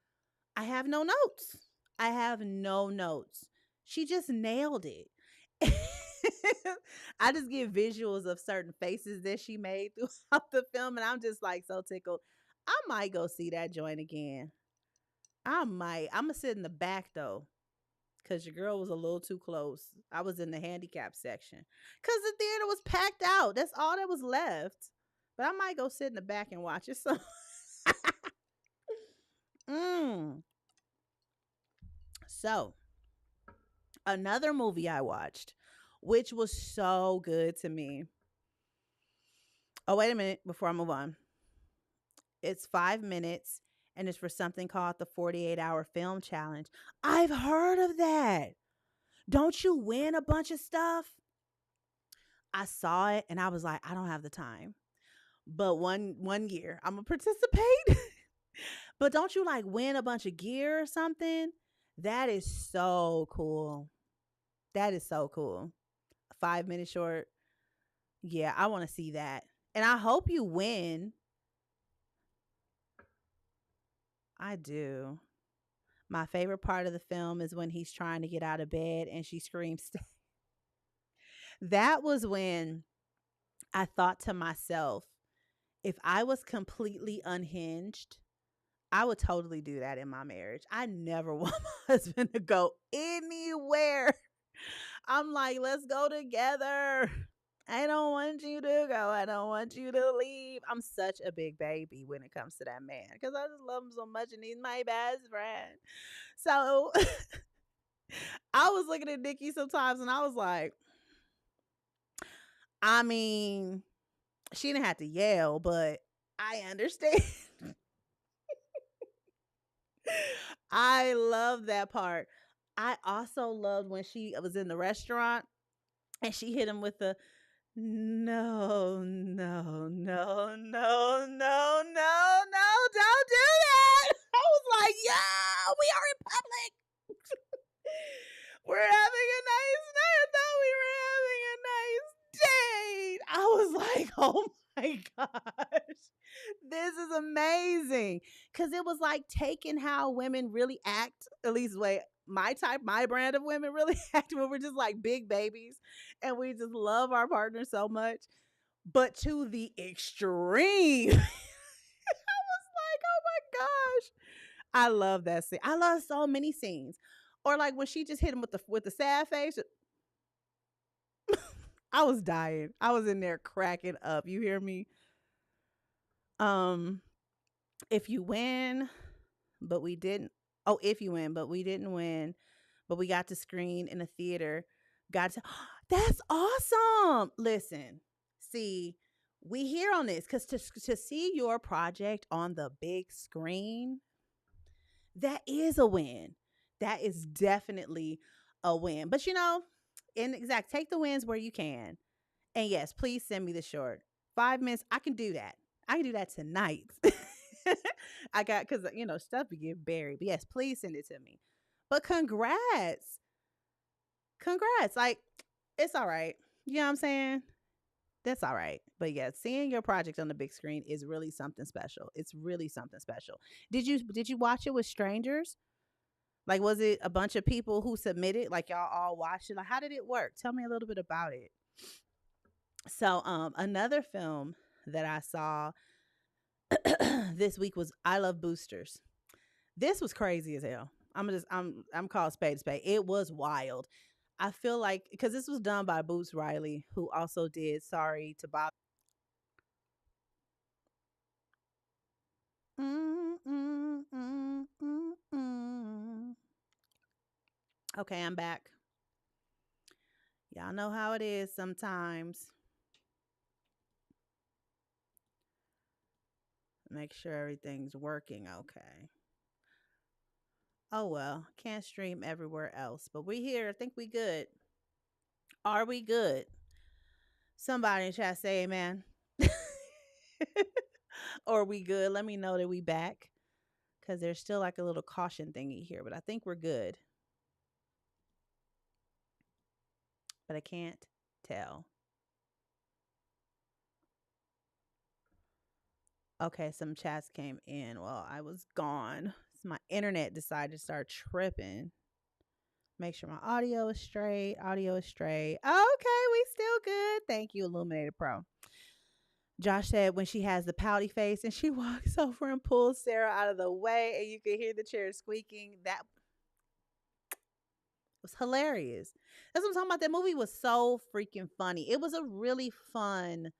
I have no notes. I have no notes. She just nailed it. I just get visuals of certain faces that she made throughout the film, and I'm just like so tickled. I might go see that joint again. I might. I'm gonna sit in the back though, because your girl was a little too close. I was in the handicap section because the theater was packed out. That's all that was left. But I might go sit in the back and watch it. So, mm. So another movie I watched, which was so good to me. Oh, wait a minute before I move on. It's 5 minutes and it's for something called the 48-hour film challenge. I've heard of that. Don't you win a bunch of stuff? I saw it and I was like, I don't have the time. But one year I'm gonna participate. But don't you like win a bunch of gear or something? That is so cool. That is so cool. 5 minute short. Yeah, I want to see that. And I hope you win. I do. My favorite part of the film is when he's trying to get out of bed and she screams. That was when I thought to myself, if I was completely unhinged, I would totally do that in my marriage. I never want my husband to go anywhere. I'm like, let's go together. I don't want you to go. I don't want you to leave. I'm such a big baby when it comes to that man because I just love him so much and he's my best friend. So I was looking at Nikki sometimes and I was like, I mean, she didn't have to yell, but I understand. I love that part. I also loved when she was in the restaurant and she hit him with the no, no, no, no, no, no, no, don't do that. I was like, yeah, we are in public. We're having a nice night. I thought we were having a nice date. I was like, oh my gosh, this is amazing. Because it was like taking how women really act, at least way my type, my brand of women really act when we're just like big babies and we just love our partner so much, but to the extreme. I was like, oh my gosh. I love that scene. I love so many scenes. Or like when she just hit him with the sad face. I was dying. I was in there cracking up. You hear me? Um, if you win, but we didn't. Oh, if you win, but we didn't win, but we got to screen in a theater. Got to. That's awesome. Listen, see, We here on this because to see your project on the big screen, that is a win. That is definitely a win. But in exact, take the wins where you can. And yes, please send me the short. 5 minutes, I can do that. I can do that tonight. I got because stuff be get buried. But yes, please send it to me. But congrats. Like it's all right. You know what I'm saying? That's all right. But yeah, seeing your project on the big screen is really something special. It's really something special. Did you watch it with strangers? Like was it a bunch of people who submitted? Like y'all all watched it? Like how did it work? Tell me a little bit about it. So another film that I saw this week was I Love Boosters. This was crazy as hell. I'm called spade to spade. It was wild. I feel like because this was done by Boots Riley, who also did Sorry to Bother. Mm, mm, mm, mm, mm. Okay, I'm back. Y'all know how it is sometimes. Make sure everything's working okay. Oh well, can't stream everywhere else, but we here. I think we good. Are we good? Somebody in chat say amen. Or we good? Let me know that we back because there's still like a little caution thingy here, but I think we're good. But I can't tell. Okay, some chats came in while I was gone. So my internet decided to start tripping. Make sure my audio is straight. Audio is straight. Okay, we still good. Thank you, Illuminated Pro. Josh said when she has the pouty face and she walks over and pulls Sarah out of the way and you can hear the chair squeaking. That was hilarious. That's what I'm talking about. That movie was so freaking funny. It was a really fun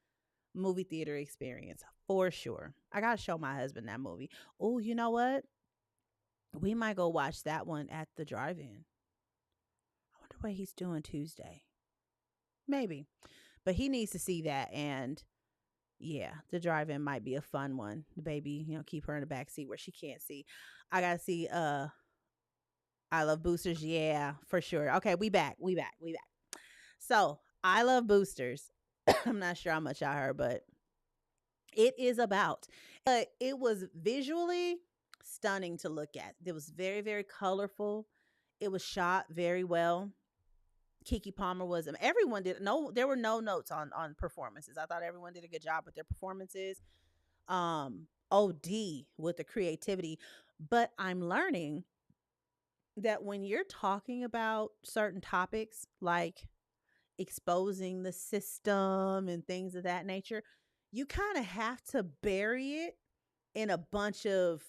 movie theater experience for sure. I gotta show my husband that movie. Oh, you know what? We might go watch that one at the drive-in. I wonder what he's doing Tuesday. Maybe, but he needs to see that. And yeah, the drive-in might be a fun one. The baby, keep her in the back seat where she can't see. I gotta see. I Love Boosters. Yeah, for sure. Okay, we back. We back. We back. So I Love Boosters. I'm not sure how much I heard, but it is about. It was visually stunning to look at. It was very, very colorful. It was shot very well. Kiki Palmer was. Everyone did. No, there were no notes on performances. I thought everyone did a good job with their performances. OD with the creativity, but I'm learning that when you're talking about certain topics like exposing the system and things of that nature, you kind of have to bury it in a bunch of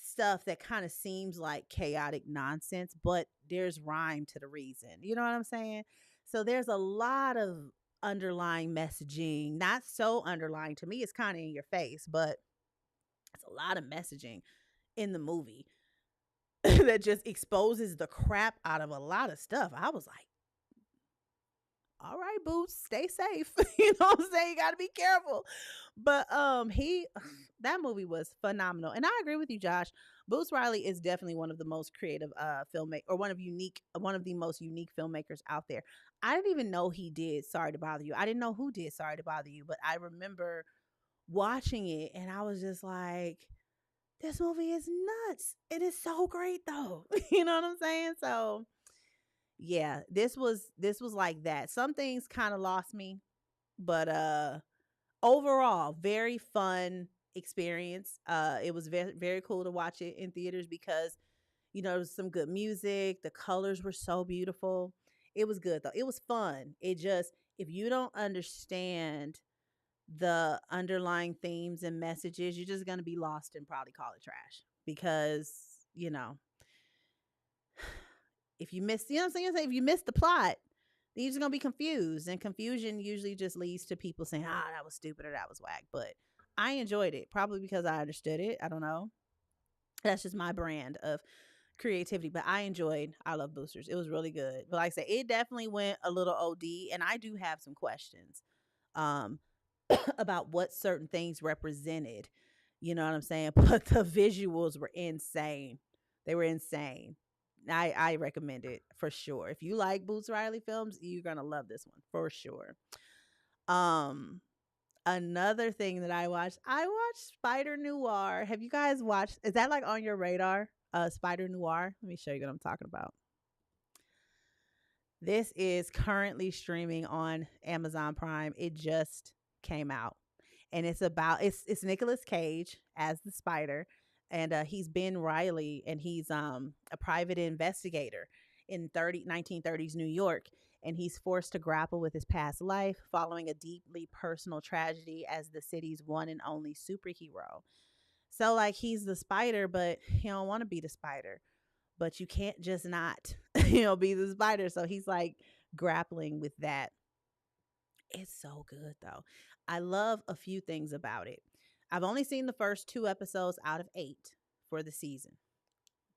stuff that kind of seems like chaotic nonsense, but there's rhyme to the reason. You know what I'm saying? So there's a lot of underlying messaging, not so underlying to me, it's kind of in your face, but it's a lot of messaging in the movie that just exposes the crap out of a lot of stuff. I was like, all right, Boots, stay safe. You know what I'm saying? You gotta be careful. But he that movie was phenomenal. And I agree with you, Josh. Boots Riley is definitely one of the most creative filmmaker or one of the most unique filmmakers out there. I didn't even know he did Sorry to Bother You. I didn't know who did Sorry to Bother You, but I remember watching it and I was just like, this movie is nuts. It is so great though. You know what I'm saying? So yeah, this was like that. Some things kind of lost me, but overall, very fun experience. It was very very cool to watch it in theaters because there was some good music. The colors were so beautiful. It was good though. It was fun. It just if you don't understand the underlying themes and messages, you're just gonna be lost and probably call it trash because you know if you miss, what I'm saying? If you miss the plot, then you're just gonna be confused, and confusion usually just leads to people saying, "Ah, that was stupid" or "That was whack." But I enjoyed it, probably because I understood it. I don't know. That's just my brand of creativity. But I enjoyed I Love Boosters. It was really good. But like I said, it definitely went a little OD, and I do have some questions. Um, about what certain things represented. You know what I'm saying? But the visuals were insane. They were insane. I recommend it for sure. If you like Boots Riley films, you're gonna love this one for sure. Um, Another thing that I watched Spider Noir. Have you guys watched? Is that like on your radar? Spider Noir. Let me show you what I'm talking about. This is currently streaming on Amazon Prime. It just came out. And it's Nicolas Cage as the spider, and he's Ben Riley, and he's a private investigator in 1930s New York, and he's forced to grapple with his past life following a deeply personal tragedy as the city's one and only superhero. So like he's the spider, but he don't want to be the spider. But you can't just not, be the spider. So he's like grappling with that. It's so good though. I love a few things about it. I've only seen the first 2 episodes out of 8 for the season,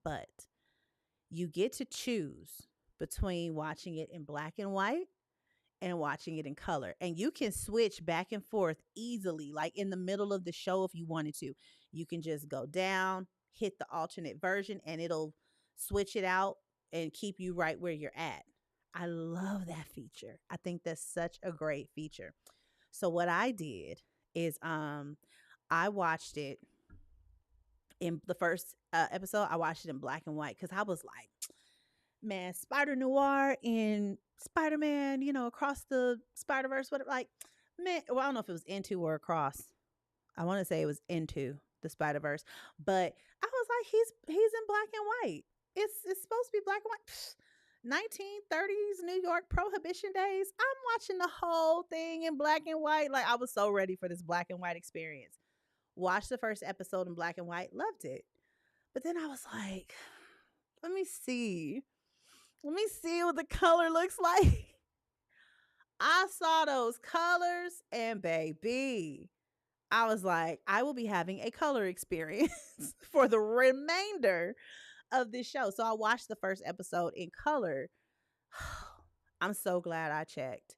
but you get to choose between watching it in black and white and watching it in color. And you can switch back and forth easily, like in the middle of the show if you wanted to. You can just go down, hit the alternate version, and it'll switch it out and keep you right where you're at. I love that feature. I think that's such a great feature. So what I did is I watched it in the first episode. I watched it in black and white because I was like, man, Spider Noir and Spider Man, across the Spider Verse, whatever. Like, man, well, I don't know if it was into or across. I want to say it was into the Spider Verse, but I was like, he's in black and white. It's supposed to be black and white. Pfft, 1930s New York Prohibition days. I'm watching the whole thing in black and white. Like I was so ready for this black and white experience. Watched the first episode in black and white, loved it. But then I was like, let me see. Let me see what the color looks like. I saw those colors and baby, I was like, I will be having a color experience for the remainder of this show. So I watched the first episode in color. I'm so glad I checked.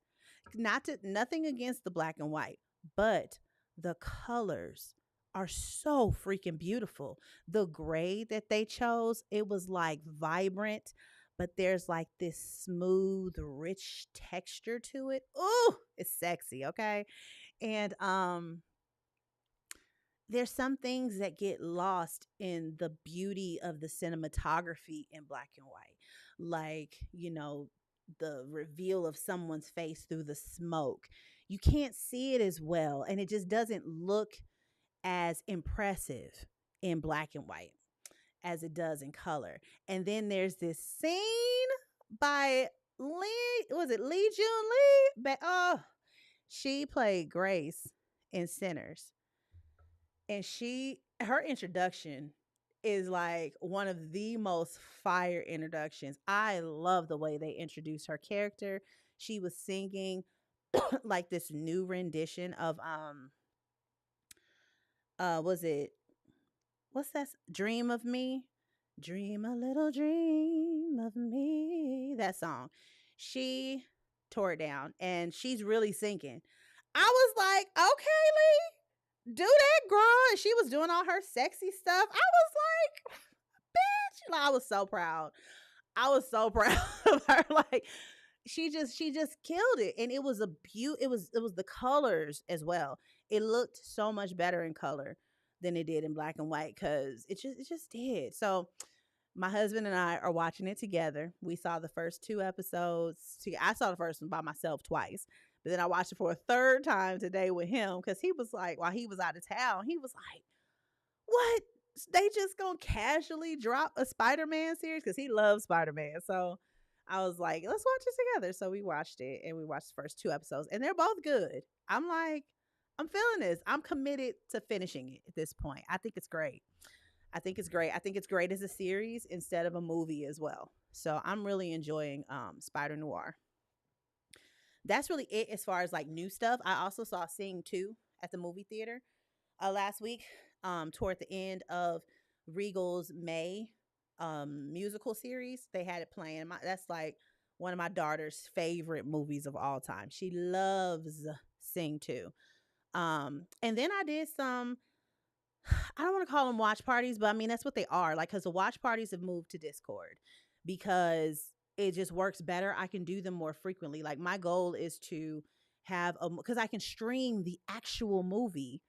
Nothing against the black and white, but the colors are so freaking beautiful. The gray that they chose, it was like vibrant, but there's like this smooth, rich texture to it. Ooh, it's sexy, okay? And there's some things that get lost in the beauty of the cinematography in black and white. Like, the reveal of someone's face through the smoke. You can't see it as well, and it just doesn't look as impressive in black and white as it does in color. And then there's this scene by Lee June Lee? Oh, she played Grace in Sinners. And her introduction is like one of the most fire introductions. I love the way they introduced her character. She was singing like this new rendition of was it what's that? Dream of Me? Dream a little dream of me. That song. She tore it down and she's really singing. I was like, okay, Lee, do that, girl. And she was doing all her sexy stuff. I was like, bitch. I was so proud. I was so proud of her. Like, she just killed it. And it was it was the colors as well. It looked so much better in color than it did in black and white because it just did. So my husband and I are watching it together. We saw the first 2 episodes. I saw the first one by myself twice, but then I watched it for a third time today with him because he was like, while he was out of town, he was like, "What? They just gonna casually drop a Spider-Man series?" Because he loves Spider-Man. So I was like, "Let's watch it together." So we watched it, and we watched the first 2 episodes, and they're both good. I'm like, I'm feeling this. I'm committed to finishing it at this point. I think it's great. I think it's great. I think it's great as a series instead of a movie as well. So I'm really enjoying Spider Noir. That's really it as far as like new stuff. I also saw Sing 2 at the movie theater last week, toward the end of Regal's May musical series. They had it playing. That's like one of my daughter's favorite movies of all time. She loves Sing 2. And then I did some, I don't want to call them watch parties, but I mean that's what they are. Like, cause the watch parties have moved to Discord because it just works better. I can do them more frequently. Like my goal is to have a, because I can stream the actual movie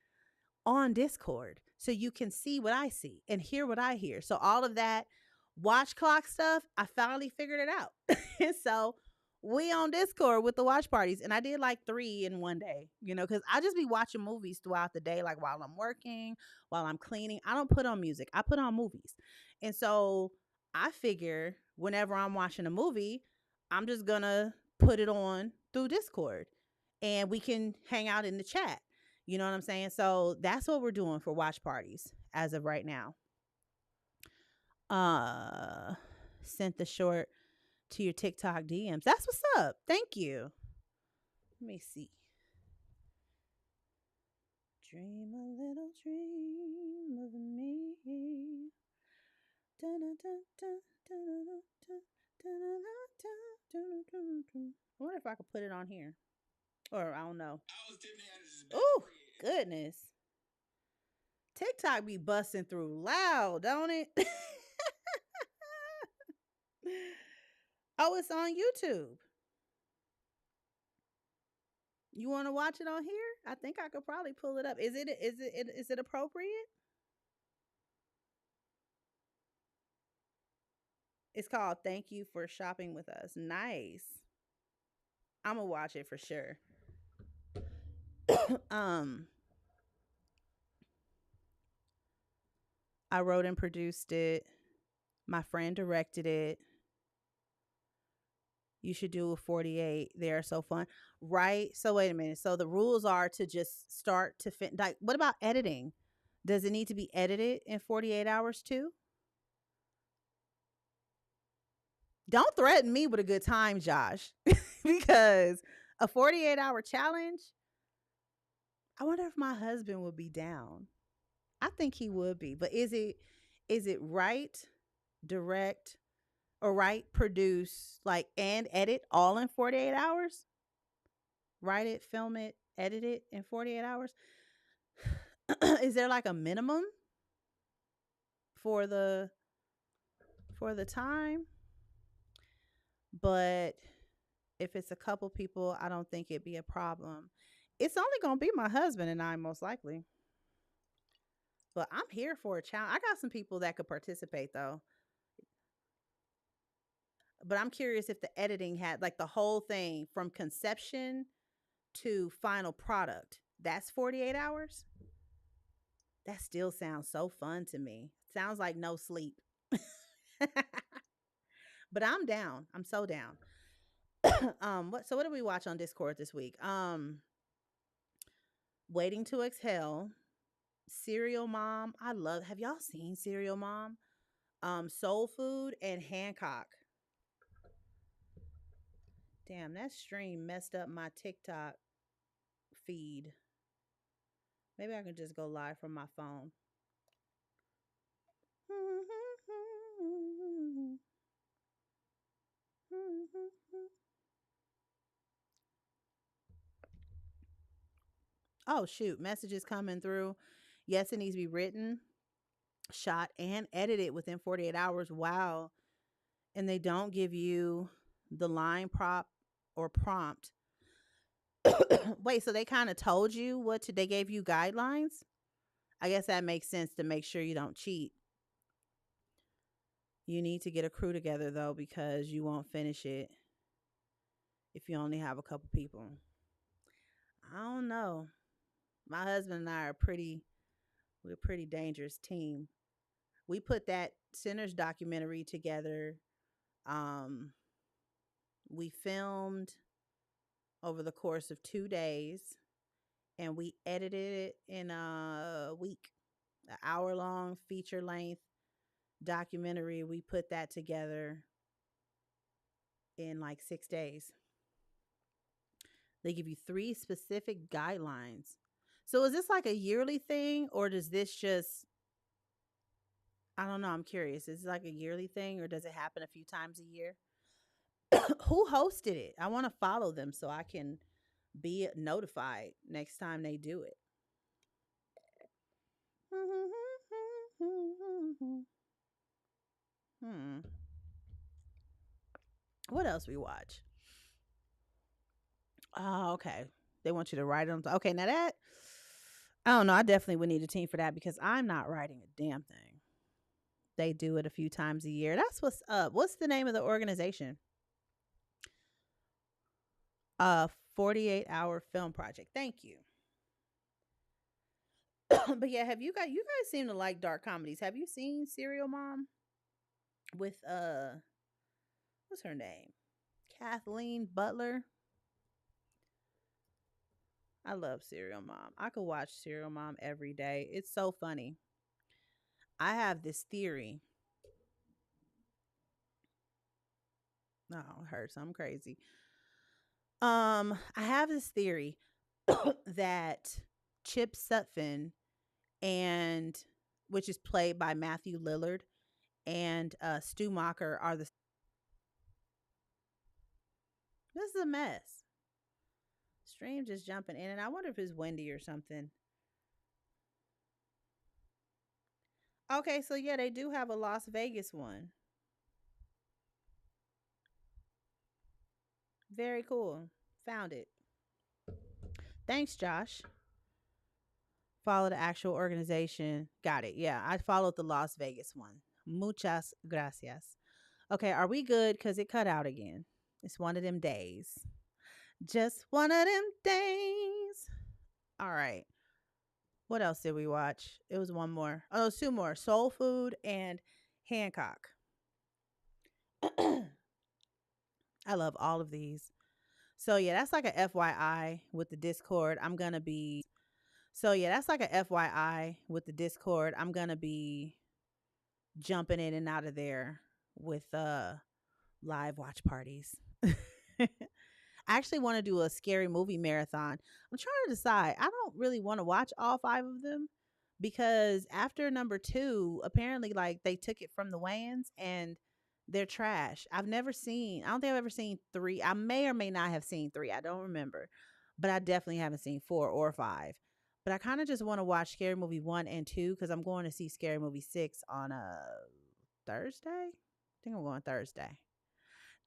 on Discord so you can see what I see and hear what I hear. So all of that watch clock stuff, I finally figured it out. And so we on Discord with the watch parties, and I did like 3 in one day, cuz I just be watching movies throughout the day, like while I'm working, while I'm cleaning. I don't put on music. I put on movies. And so I figure whenever I'm watching a movie, I'm just going to put it on through Discord and we can hang out in the chat. You know what I'm saying? So that's what we're doing for watch parties as of right now. Uh Sent the short to your TikTok DMs. That's what's up. Thank you. Let me see. Dream a little dream of me. I wonder if I could put it on here. Or I don't know. Oh, goodness. TikTok be busting through loud, don't it? Oh, it's on YouTube. You want to watch it on here? I think I could probably pull it up. Is it appropriate? It's called Thank You for Shopping with Us. Nice. I'm gonna watch it for sure. um I wrote and produced it. My friend directed it. You should do a 48. They are so fun. Right? So wait a minute. So the rules are to just start to fit. Like, what about editing? Does it need to be edited in 48 hours too? Don't threaten me with a good time, Josh, because a 48-hour challenge, I wonder if my husband would be down. I think he would be. But is it right, direct, or right, produce, like, and edit all in 48 hours? Write it, film it, edit it in 48 hours? Is there like a minimum for the time? But if it's a couple people, I don't think it'd be a problem. It's only gonna be my husband and I, most likely. But I'm here for a challenge. I got some people that could participate though. But I'm curious if the editing had, like, the whole thing from conception to final product. That's 48 hours. That still sounds so fun to me. Sounds like no sleep. But I'm down. I'm so down. What do we watch on Discord this week? Waiting to Exhale, Serial Mom. I love, have y'all seen Serial Mom? Soul Food and Hancock. Damn, that stream messed up my TikTok feed. Maybe I can just go live from my phone. Oh shoot, messages coming through. Yes, it needs to be written, shot, and edited within 48 hours. Wow. And they don't give you the line prop or prompt. Wait, so they kind of told you they gave you guidelines? I guess that makes sense to make sure you don't cheat. You need to get a crew together though, because you won't finish it if you only have a couple people. I don't know. My husband and I we're a pretty dangerous team. We put that Sinners documentary together. Um, we filmed over the course of 2 days and we edited it in a week. An hour long feature length documentary. We put that together in like 6 days. They give you 3 specific guidelines. So is this like a yearly thing, or does this just, I don't know, I'm curious. Is it like a yearly thing, or does it happen a few times a year? Who hosted it? I want to follow them so I can be notified next time they do it. Hmm. What else we watch? Oh, okay. They want you to write them. Okay, now that I don't know. I definitely would need a team for that because I'm not writing a damn thing. They do it a few times a year. That's what's up. What's the name of the organization? 48-hour film project. Thank you. But yeah, have you guys seem to like dark comedies? Have you seen Serial Mom with what's her name? Kathleen Butler. I love Serial Mom. I could watch Serial Mom every day. It's so funny. I have this theory. Oh, it hurts. I'm crazy. I have this theory that Chip Sutphin and which is played by Matthew Lillard and Stu Macher are the. This is a mess. Stream just jumping in, and I wonder if it's windy or something. Okay, so yeah, they do have a Las Vegas one. Very cool. Found it. Thanks, Josh. Follow the actual organization. Got it. Yeah, I followed the Las Vegas one. Muchas gracias. Okay, are we good? Because it cut out again. It's one of them days. Just one of them days. All right. What else did we watch? It was one more. Oh, it was two more. Soul Food and Hancock. I love all of these. So yeah, that's like a FYI with the Discord. I'm gonna be so yeah, that's like a FYI with the Discord. I'm gonna be jumping in and out of there with live watch parties. I actually want to do a scary movie marathon. I'm trying to decide. I don't really want to watch all five of them because after number two, apparently, like they took it from the Wayans and they're trash. I don't think I've ever seen three. I may or may not have seen three. I don't remember, but I definitely haven't seen four or five. But I kind of just want to watch Scary Movie 1 and 2 because I'm going to see Scary Movie 6 on a Thursday. I think I'm going Thursday.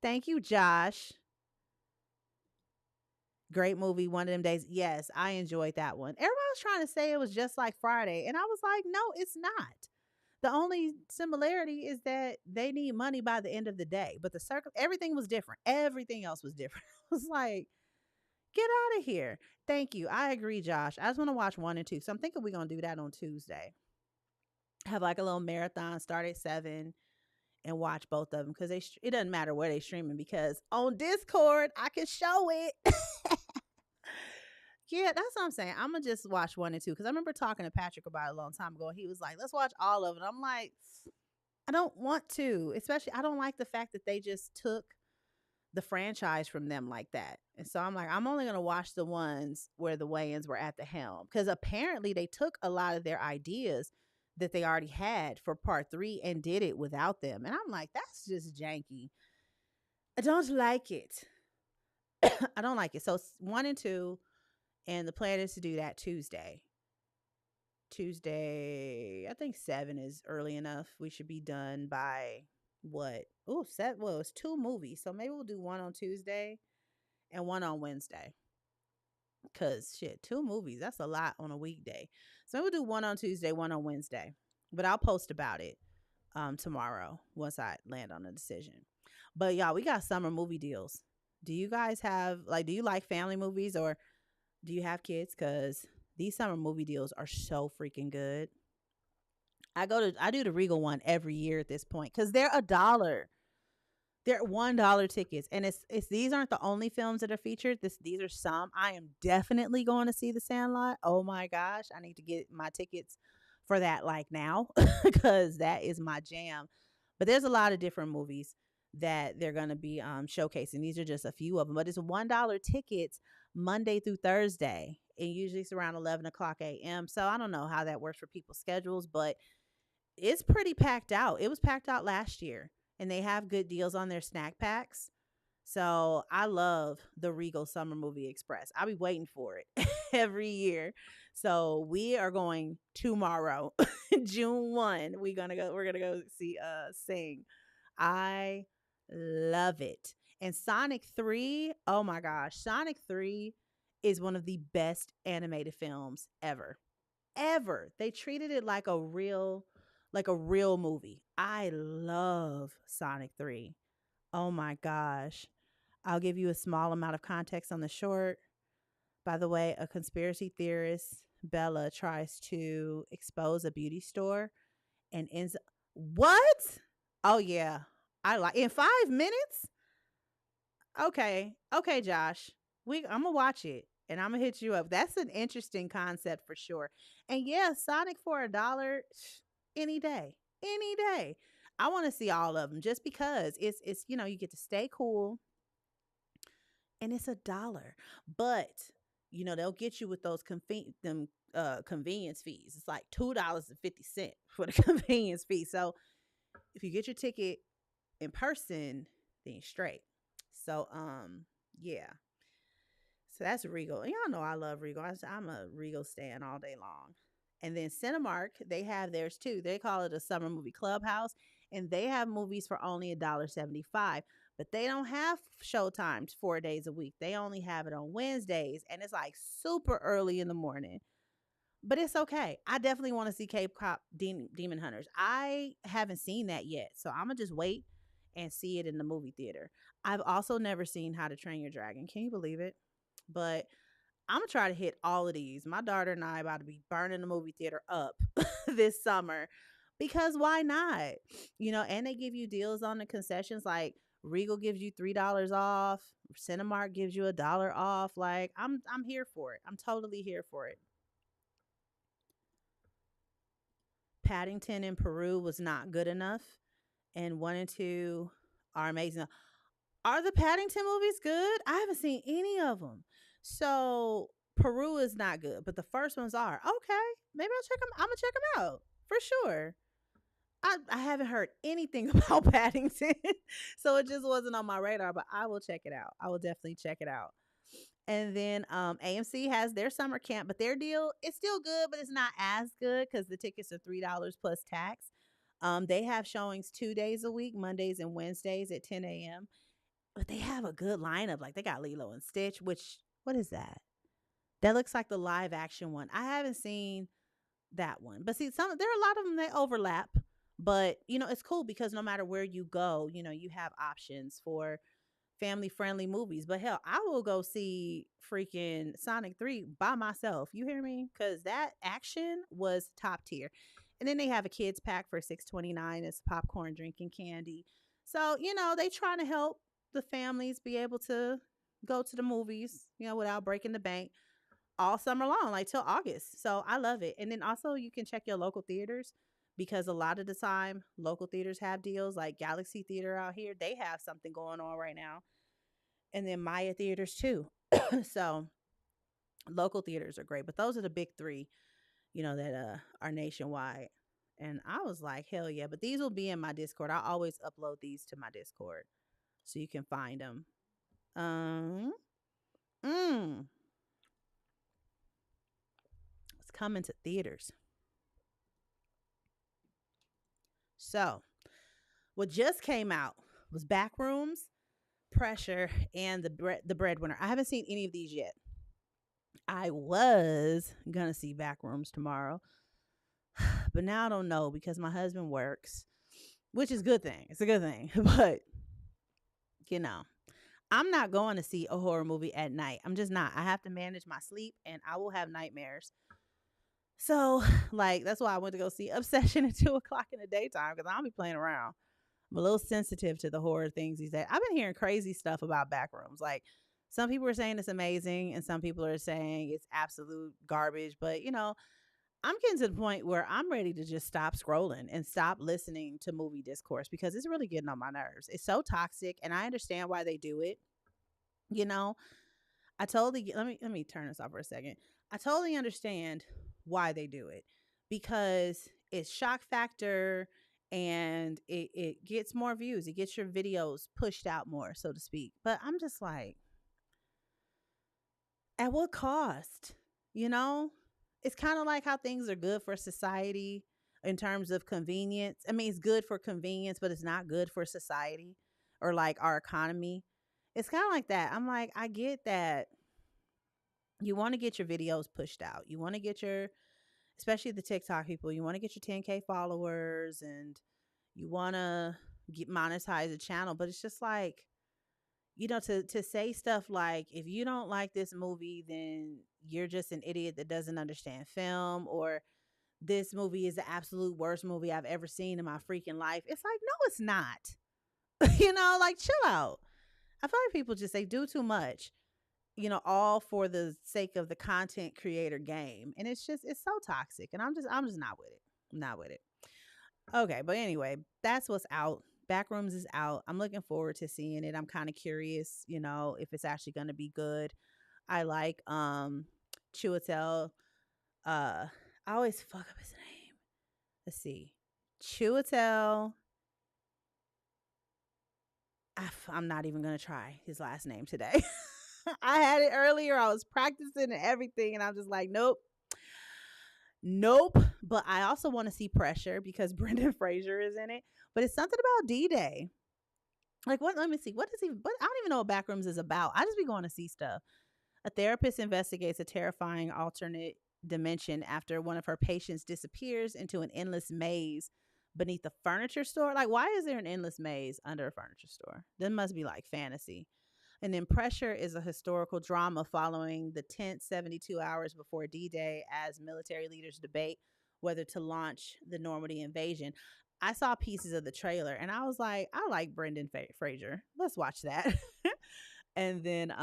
Thank you, Josh. Great movie, one of them days. Yes, I enjoyed that one. Everybody was trying to say it was just like Friday, and I was like, no, it's not. The only similarity is that they need money by the end of the day, but everything was different. Everything else was different. I was like, get out of here. Thank you. I agree, Josh. I just want to watch 1 and 2. So I'm thinking we're gonna do that on Tuesday. Have like a little marathon, start at 7 and watch both of them because it doesn't matter where they streaming because on Discord I can show it. Yeah, that's what I'm saying. I'm gonna just watch 1 and 2 because I remember talking to Patrick about it a long time ago. He was like, "Let's watch all of it." I'm like, I don't want to, especially I don't like the fact that they just took the franchise from them like that. And so I'm like, I'm only gonna watch the ones where the Wayans were at the helm because apparently they took a lot of their ideas that they already had for part 3 and did it without them. And I'm like, that's just janky. I don't like it. I don't like it. So 1 and 2, and the plan is to do that Tuesday. Tuesday, I think 7 is early enough. We should be done by what? Oh, set. Well, it's 2 movies, so maybe we'll do one on Tuesday and one on Wednesday. Cause shit, 2 movies, that's a lot on a weekday. So we'll do one on Tuesday, one on Wednesday. But I'll post about it tomorrow once I land on a decision. But y'all, we got summer movie deals. Do you guys have do you like family movies or do you have kids? Cause these summer movie deals are so freaking good. I do the Regal one every year at this point because they're $1. They're $1 tickets, and it's these aren't the only films that are featured. These are some. I am definitely going to see The Sandlot. Oh my gosh, I need to get my tickets for that like now because that is my jam. But there's a lot of different movies that they're going to be showcasing. These are just a few of them, but it's $1 tickets Monday through Thursday, and usually it's around 11 o'clock a.m. So I don't know how that works for people's schedules, but it's pretty packed out. It was packed out last year, and they have good deals on their snack packs. So I love the Regal Summer Movie Express. I'll be waiting for it every year. So we are going tomorrow, June 1. We're gonna go see Sing. I love it. And Sonic 3, oh my gosh, Sonic 3 is one of the best animated films ever. Ever. They treated it like a real movie. I love Sonic 3. Oh my gosh. I'll give you a small amount of context on the short. By the way, a conspiracy theorist, Bella, tries to expose a beauty store and ends. What? Oh yeah. I like in 5 minutes. Okay, okay, Josh. I'm gonna watch it and I'm gonna hit you up. That's an interesting concept for sure. And yeah, Sonic for $1, any day, any day. I want to see all of them just because it's you get to stay cool and it's $1. But they'll get you with those convenience fees. It's like $2.50 for the convenience fee. So if you get your ticket in person, then you're straight. So yeah. So that's Regal. And y'all know I love Regal. I'm a Regal stan all day long. And then Cinemark, they have theirs too. They call it a summer movie clubhouse, and they have movies for only $1.75. But they don't have showtimes 4 days a week. They only have it on Wednesdays, and it's like super early in the morning. But it's okay. I definitely want to see Cape Cop Demon Hunters. I haven't seen that yet, so I'm gonna just wait and see it in the movie theater. I've also never seen How to Train Your Dragon. Can you believe it? But I'm gonna try to hit all of these. My daughter and I about to be burning the movie theater up this summer because why not? And they give you deals on the concessions. Like Regal gives you $3 off, Cinemark gives you $1 off. Like I'm here for it. I'm totally here for it. Paddington in Peru was not good enough, and 1 and 2 are amazing. Are the Paddington movies good? I haven't seen any of them. So Peru is not good, but the first ones are. Okay, maybe I'll check them. I'm gonna check them out for sure. I haven't heard anything about Paddington, so it just wasn't on my radar. But I will check it out. I will definitely check it out. And then AMC has their summer camp, but their deal is still good, but it's not as good because the tickets are $3 plus tax. They have showings 2 days a week, Mondays and Wednesdays at 10 a.m. But they have a good lineup. Like they got Lilo and Stitch, which what is that? That looks like the live action one. I haven't seen that one. But see, there are a lot of them that overlap. But it's cool because no matter where you go, you have options for family friendly movies. But hell, I will go see freaking Sonic 3 by myself. You hear me? Because that action was top tier. And then they have a kids pack for $6.29. It's popcorn, drinking candy. So, they trying to help the families be able to go to the movies, without breaking the bank all summer long, like till August. So I love it. And then also you can check your local theaters because a lot of the time local theaters have deals like Galaxy Theater out here. They have something going on right now. And then Maya theaters too. So local theaters are great, but those are the big three, that are nationwide. And I was like, hell yeah. But these will be in my Discord. I always upload these to my Discord so you can find them. Um, mm, it's coming to theaters. So, what just came out was Backrooms, Pressure, and the Breadwinner. I haven't seen any of these yet. I was gonna see Backrooms tomorrow, but now I don't know because my husband works, which is a good thing. It's a good thing, but you know, I'm not going to see a horror movie at night. I'm just not. I have to manage my sleep, and I will have nightmares. So, like, that's why I went to go see Obsession at 2 o'clock in the daytime because I'll be playing around. I'm a little sensitive to the horror things these days. I've been hearing crazy stuff about Backrooms. Like, some people are saying it's amazing, and some people are saying it's absolute garbage. But, I'm getting to the point where I'm ready to just stop scrolling and stop listening to movie discourse because it's really getting on my nerves. It's so toxic, and I understand why they do it. You know, I totally let me turn this off for a second. I totally understand why they do it because it's shock factor and it gets more views. It gets your videos pushed out more, so to speak. But I'm just like, at what cost? You know? It's kind of like how things are good for society in terms of convenience. I mean, it's good for convenience, but it's not good for society or like our economy. It's kind of like that. I'm like, I get that you want to get your videos pushed out. You want to get your, especially the TikTok people, you want to get your 10K followers and you want to get monetize a channel, but it's just like, to say stuff like, if you don't like this movie, then you're just an idiot that doesn't understand film, or this movie is the absolute worst movie I've ever seen in my freaking life. It's like, no, it's not. Like, chill out. I feel like people just, they do too much, all for the sake of the content creator game. And it's so toxic. And I'm just not with it. I'm not with it. Okay, but anyway, that's what's out. Backrooms is out. I'm looking forward to seeing it. I'm kind of curious, if it's actually going to be good. I like Chiwetel. I always fuck up his name. Let's see. Chiwetel. I'm not even going to try his last name today. I had it earlier. I was practicing and everything, and I'm just like, nope. Nope. But I also want to see Pressure because Brendan Fraser is in it. But it's something about D-Day. Like, what? Let me see. What is he? What? I don't even know what Backrooms is about. I just be going to see stuff. A therapist investigates a terrifying alternate dimension after one of her patients disappears into an endless maze beneath a furniture store. Like, why is there an endless maze under a furniture store? That must be like fantasy. And then Pressure is a historical drama following the tense 72 hours before D-Day as military leaders debate whether to launch the Normandy invasion. I saw pieces of the trailer and I was like, I like Brendan Fraser. Let's watch that. And then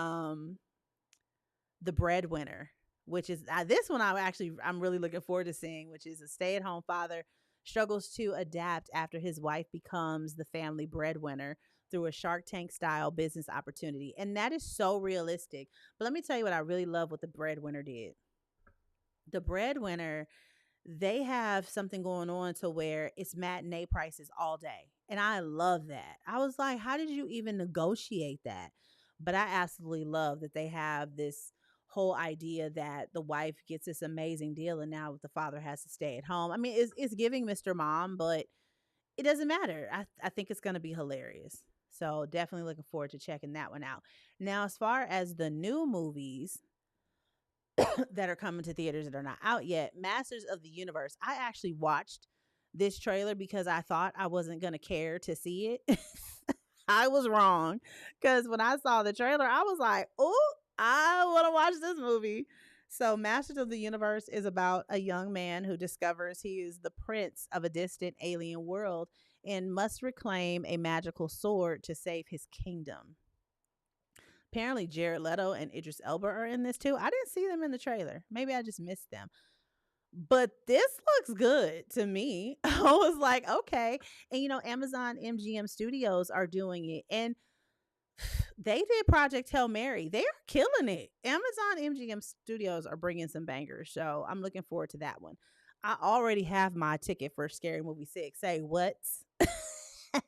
The Breadwinner, which is this one I'm really looking forward to seeing, which is a stay-at-home father struggles to adapt after his wife becomes the family breadwinner through a Shark Tank style business opportunity. And that is so realistic. But let me tell you what I really love what The Breadwinner did. The Breadwinner, they have something going on to where it's matinee prices all day. And I love that. I was like, how did you even negotiate that? But I absolutely love that they have this whole idea that the wife gets this amazing deal and now the father has to stay at home. I mean, it's giving Mr. Mom, but it doesn't matter. I think it's going to be hilarious. So definitely looking forward to checking that one out. Now, as far as the new movies that are coming to theaters that are not out yet, Masters of the Universe. I actually watched this trailer because I thought I wasn't going to care to see it. I was wrong because when I saw the trailer, I was like, oh, I want to watch this movie. So, Masters of the Universe is about a young man who discovers he is the prince of a distant alien world and must reclaim a magical sword to save his kingdom. Apparently, Jared Leto and Idris Elba are in this too. I didn't see them in the trailer. Maybe I just missed them. But this looks good to me. I was like, okay. And Amazon MGM Studios are doing it. And they did Project Hail Mary. They are killing it. Amazon MGM Studios are bringing some bangers. So I'm looking forward to that one. I already have my ticket for Scary Movie 6. Say what?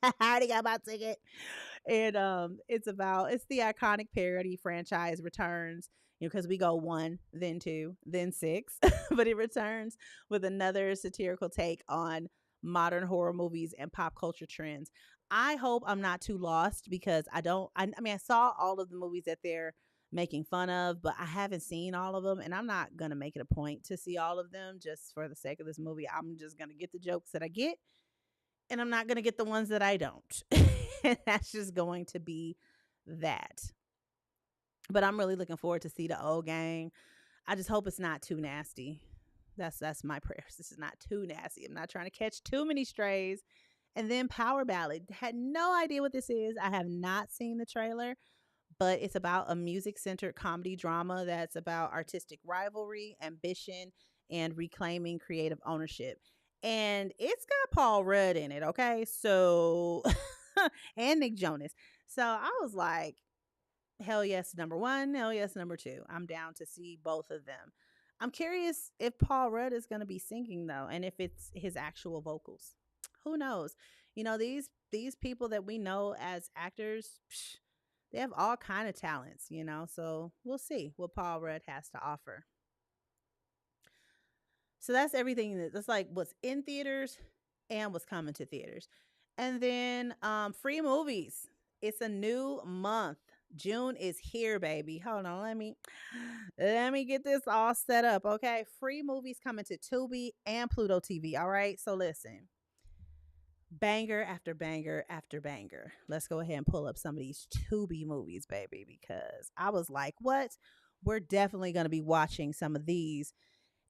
I already got my ticket. And it's the iconic parody franchise returns, because we go one, then two, then six, but it returns with another satirical take on modern horror movies and pop culture trends. I hope I'm not too lost because I mean, I saw all of the movies that they're making fun of, but I haven't seen all of them, and I'm not going to make it a point to see all of them just for the sake of this movie. I'm just going to get the jokes that I get, and I'm not going to get the ones that I don't. And that's just going to be that. But I'm really looking forward to see the old gang. I just hope it's not too nasty. That's my prayers. This is not too nasty. I'm not trying to catch too many strays. And then Power Ballad. Had no idea what this is. I have not seen the trailer, but it's about a music-centered comedy drama that's about artistic rivalry, ambition, and reclaiming creative ownership. And it's got Paul Rudd in it, okay? So, and Nick Jonas. So I was like, hell yes, number one, hell yes, number two. I'm down to see both of them. I'm curious if Paul Rudd is going to be singing, though, and if it's his actual vocals. Who knows? These people that we know as actors, they have all kind of talents, So we'll see what Paul Rudd has to offer. So that's everything that's like what's in theaters and what's coming to theaters. And then free movies. It's a new month. June is here, baby. Hold on, let me get this all set up, okay? Free movies coming to Tubi and Pluto TV, all right? So listen, banger after banger after banger. Let's go ahead and pull up some of these Tubi movies, baby, because I was like, what? We're definitely going to be watching some of these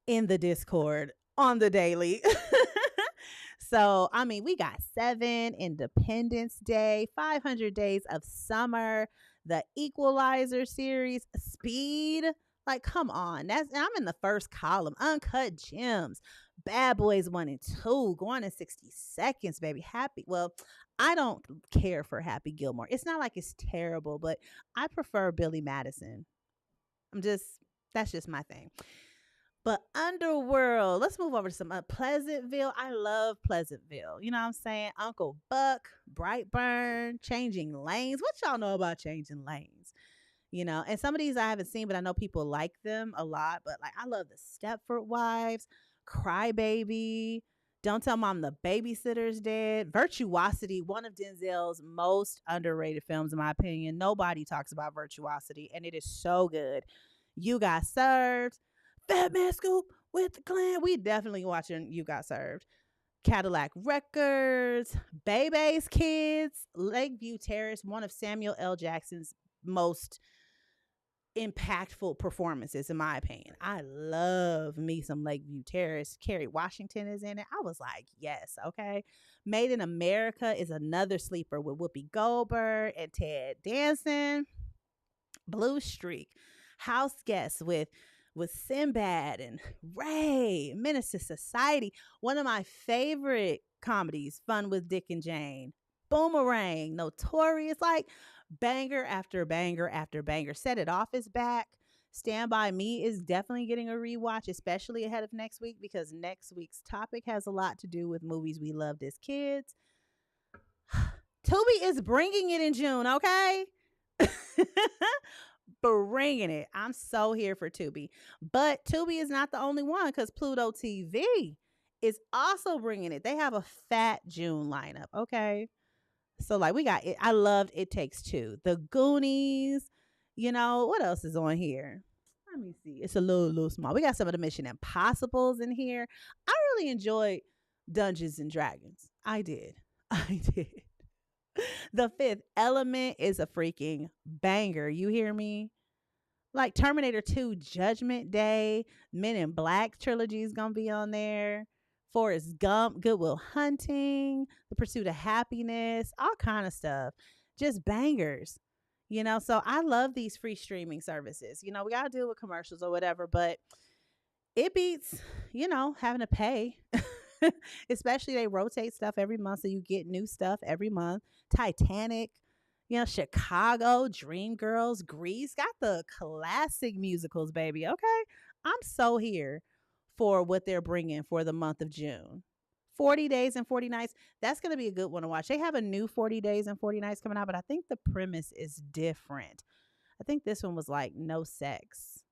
in the Discord on the daily. So, I mean, we got Seven, Independence Day, 500 Days of Summer, the Equalizer series, Speed. Like, come on. I'm in the first column. Uncut Gems, Bad Boys 1 and 2, going in 60 seconds, baby. Well, I don't care for Happy Gilmore. It's not like it's terrible, but I prefer Billy Madison. That's just my thing. But Underworld, let's move over to some Pleasantville. I love Pleasantville. You know what I'm saying? Uncle Buck, Brightburn, Changing Lanes. What y'all know about Changing Lanes? And some of these I haven't seen, but I know people like them a lot. But like, I love the Stepford Wives, Crybaby, Don't Tell Mom the Babysitter's Dead, Virtuosity, one of Denzel's most underrated films, in my opinion. Nobody talks about Virtuosity, and it is so good. You Got Served, Fat Man Scoop with the Clan. We definitely watching You Got Served. Cadillac Records, Bebe's Kids, Lakeview Terrace, one of Samuel L. Jackson's most impactful performances, in my opinion. I love me some Lakeview Terrace. Kerry Washington is in it. I was like, yes, okay. Made in America is another sleeper with Whoopi Goldberg and Ted Danson. Blue Streak, House Guests with Sinbad and Ray, Menace to Society. One of my favorite comedies, Fun with Dick and Jane. Boomerang, Notorious, like banger after banger after banger. Set It Off is back. Stand By Me is definitely getting a rewatch, especially ahead of next week, because next week's topic has a lot to do with movies we loved as kids. Tubi is bringing it in June, okay? Bringing it. I'm so here for Tubi. But Tubi is not the only one, because Pluto TV is also bringing it. They have a fat June lineup, okay? So like we got it. I loved It Takes Two. The Goonies. What else is on here? Let me see. It's a little small. We got some of the Mission Impossibles in here. I really enjoyed Dungeons and Dragons. I did. I did. The Fifth Element is a freaking banger. You hear me? Like Terminator 2 Judgment Day, Men in Black trilogy is going to be on there. Forrest Gump, Goodwill Hunting, The Pursuit of Happiness, all kind of stuff. Just bangers. So I love these free streaming services. We got to deal with commercials or whatever, but it beats, having to pay. Especially they rotate stuff every month, so you get new stuff every month. Titanic, Chicago, Dreamgirls, Grease, got the classic musicals, baby. Okay, I'm so here for what they're bringing for the month of June. 40 Days and 40 Nights. That's going to be a good one to watch. They have a new 40 Days and 40 Nights coming out, but I think the premise is different. I think this one was like no sex.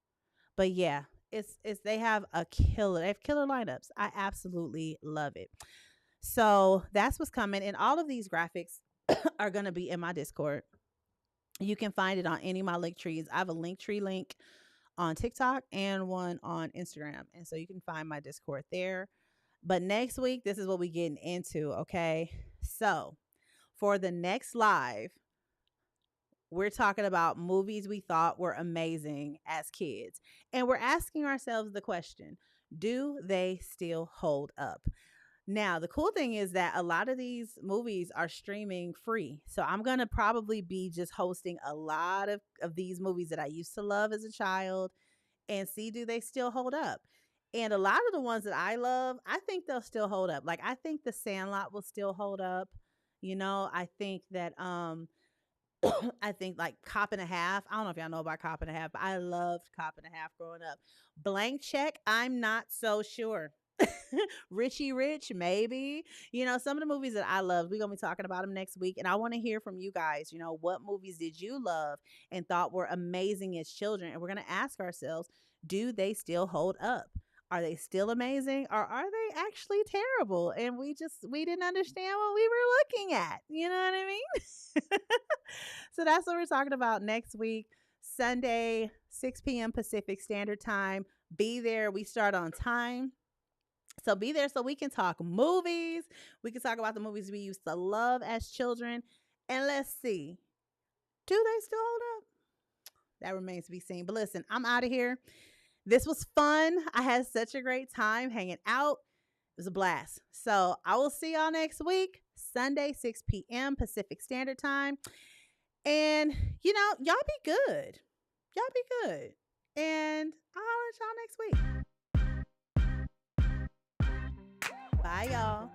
But yeah, it's they have they have killer lineups. I absolutely love it. So that's what's coming. And all of these graphics are going to be in my Discord. You can find it on any of my link trees. I have a link tree link on TikTok and one on Instagram. And so you can find my Discord there. But next week, this is what we're getting into, okay? So for the next live, we're talking about movies we thought were amazing as kids. And we're asking ourselves the question, do they still hold up? Now, the cool thing is that a lot of these movies are streaming free. So I'm going to probably be just hosting a lot of these movies that I used to love as a child and see, do they still hold up? And a lot of the ones that I love, I think they'll still hold up. Like, I think The Sandlot will still hold up. I think that I think like Cop and a Half. I don't know if y'all know about Cop and a Half, but I loved Cop and a Half growing up. Blank Check, I'm not so sure. Richie Rich, maybe. Some of the movies that I love, we're going to be talking about them next week. And I want to hear from you guys. What movies did you love and thought were amazing as children? And we're going to ask ourselves, do they still hold up? Are they still amazing or are they actually terrible? And we didn't understand what we were looking at. You know what I mean? So that's what we're talking about next week, Sunday, 6 p.m. Pacific Standard Time. Be there. We start on time. So be there so we can talk movies. We can talk about the movies we used to love as children. And let's see, do they still hold up? That remains to be seen. But listen, I'm out of here. This was fun. I had such a great time hanging out. It was a blast. So I will see y'all next week, Sunday, 6 p.m. Pacific Standard Time. And, y'all be good. Y'all be good. And I'll holler at y'all next week. Bye, y'all.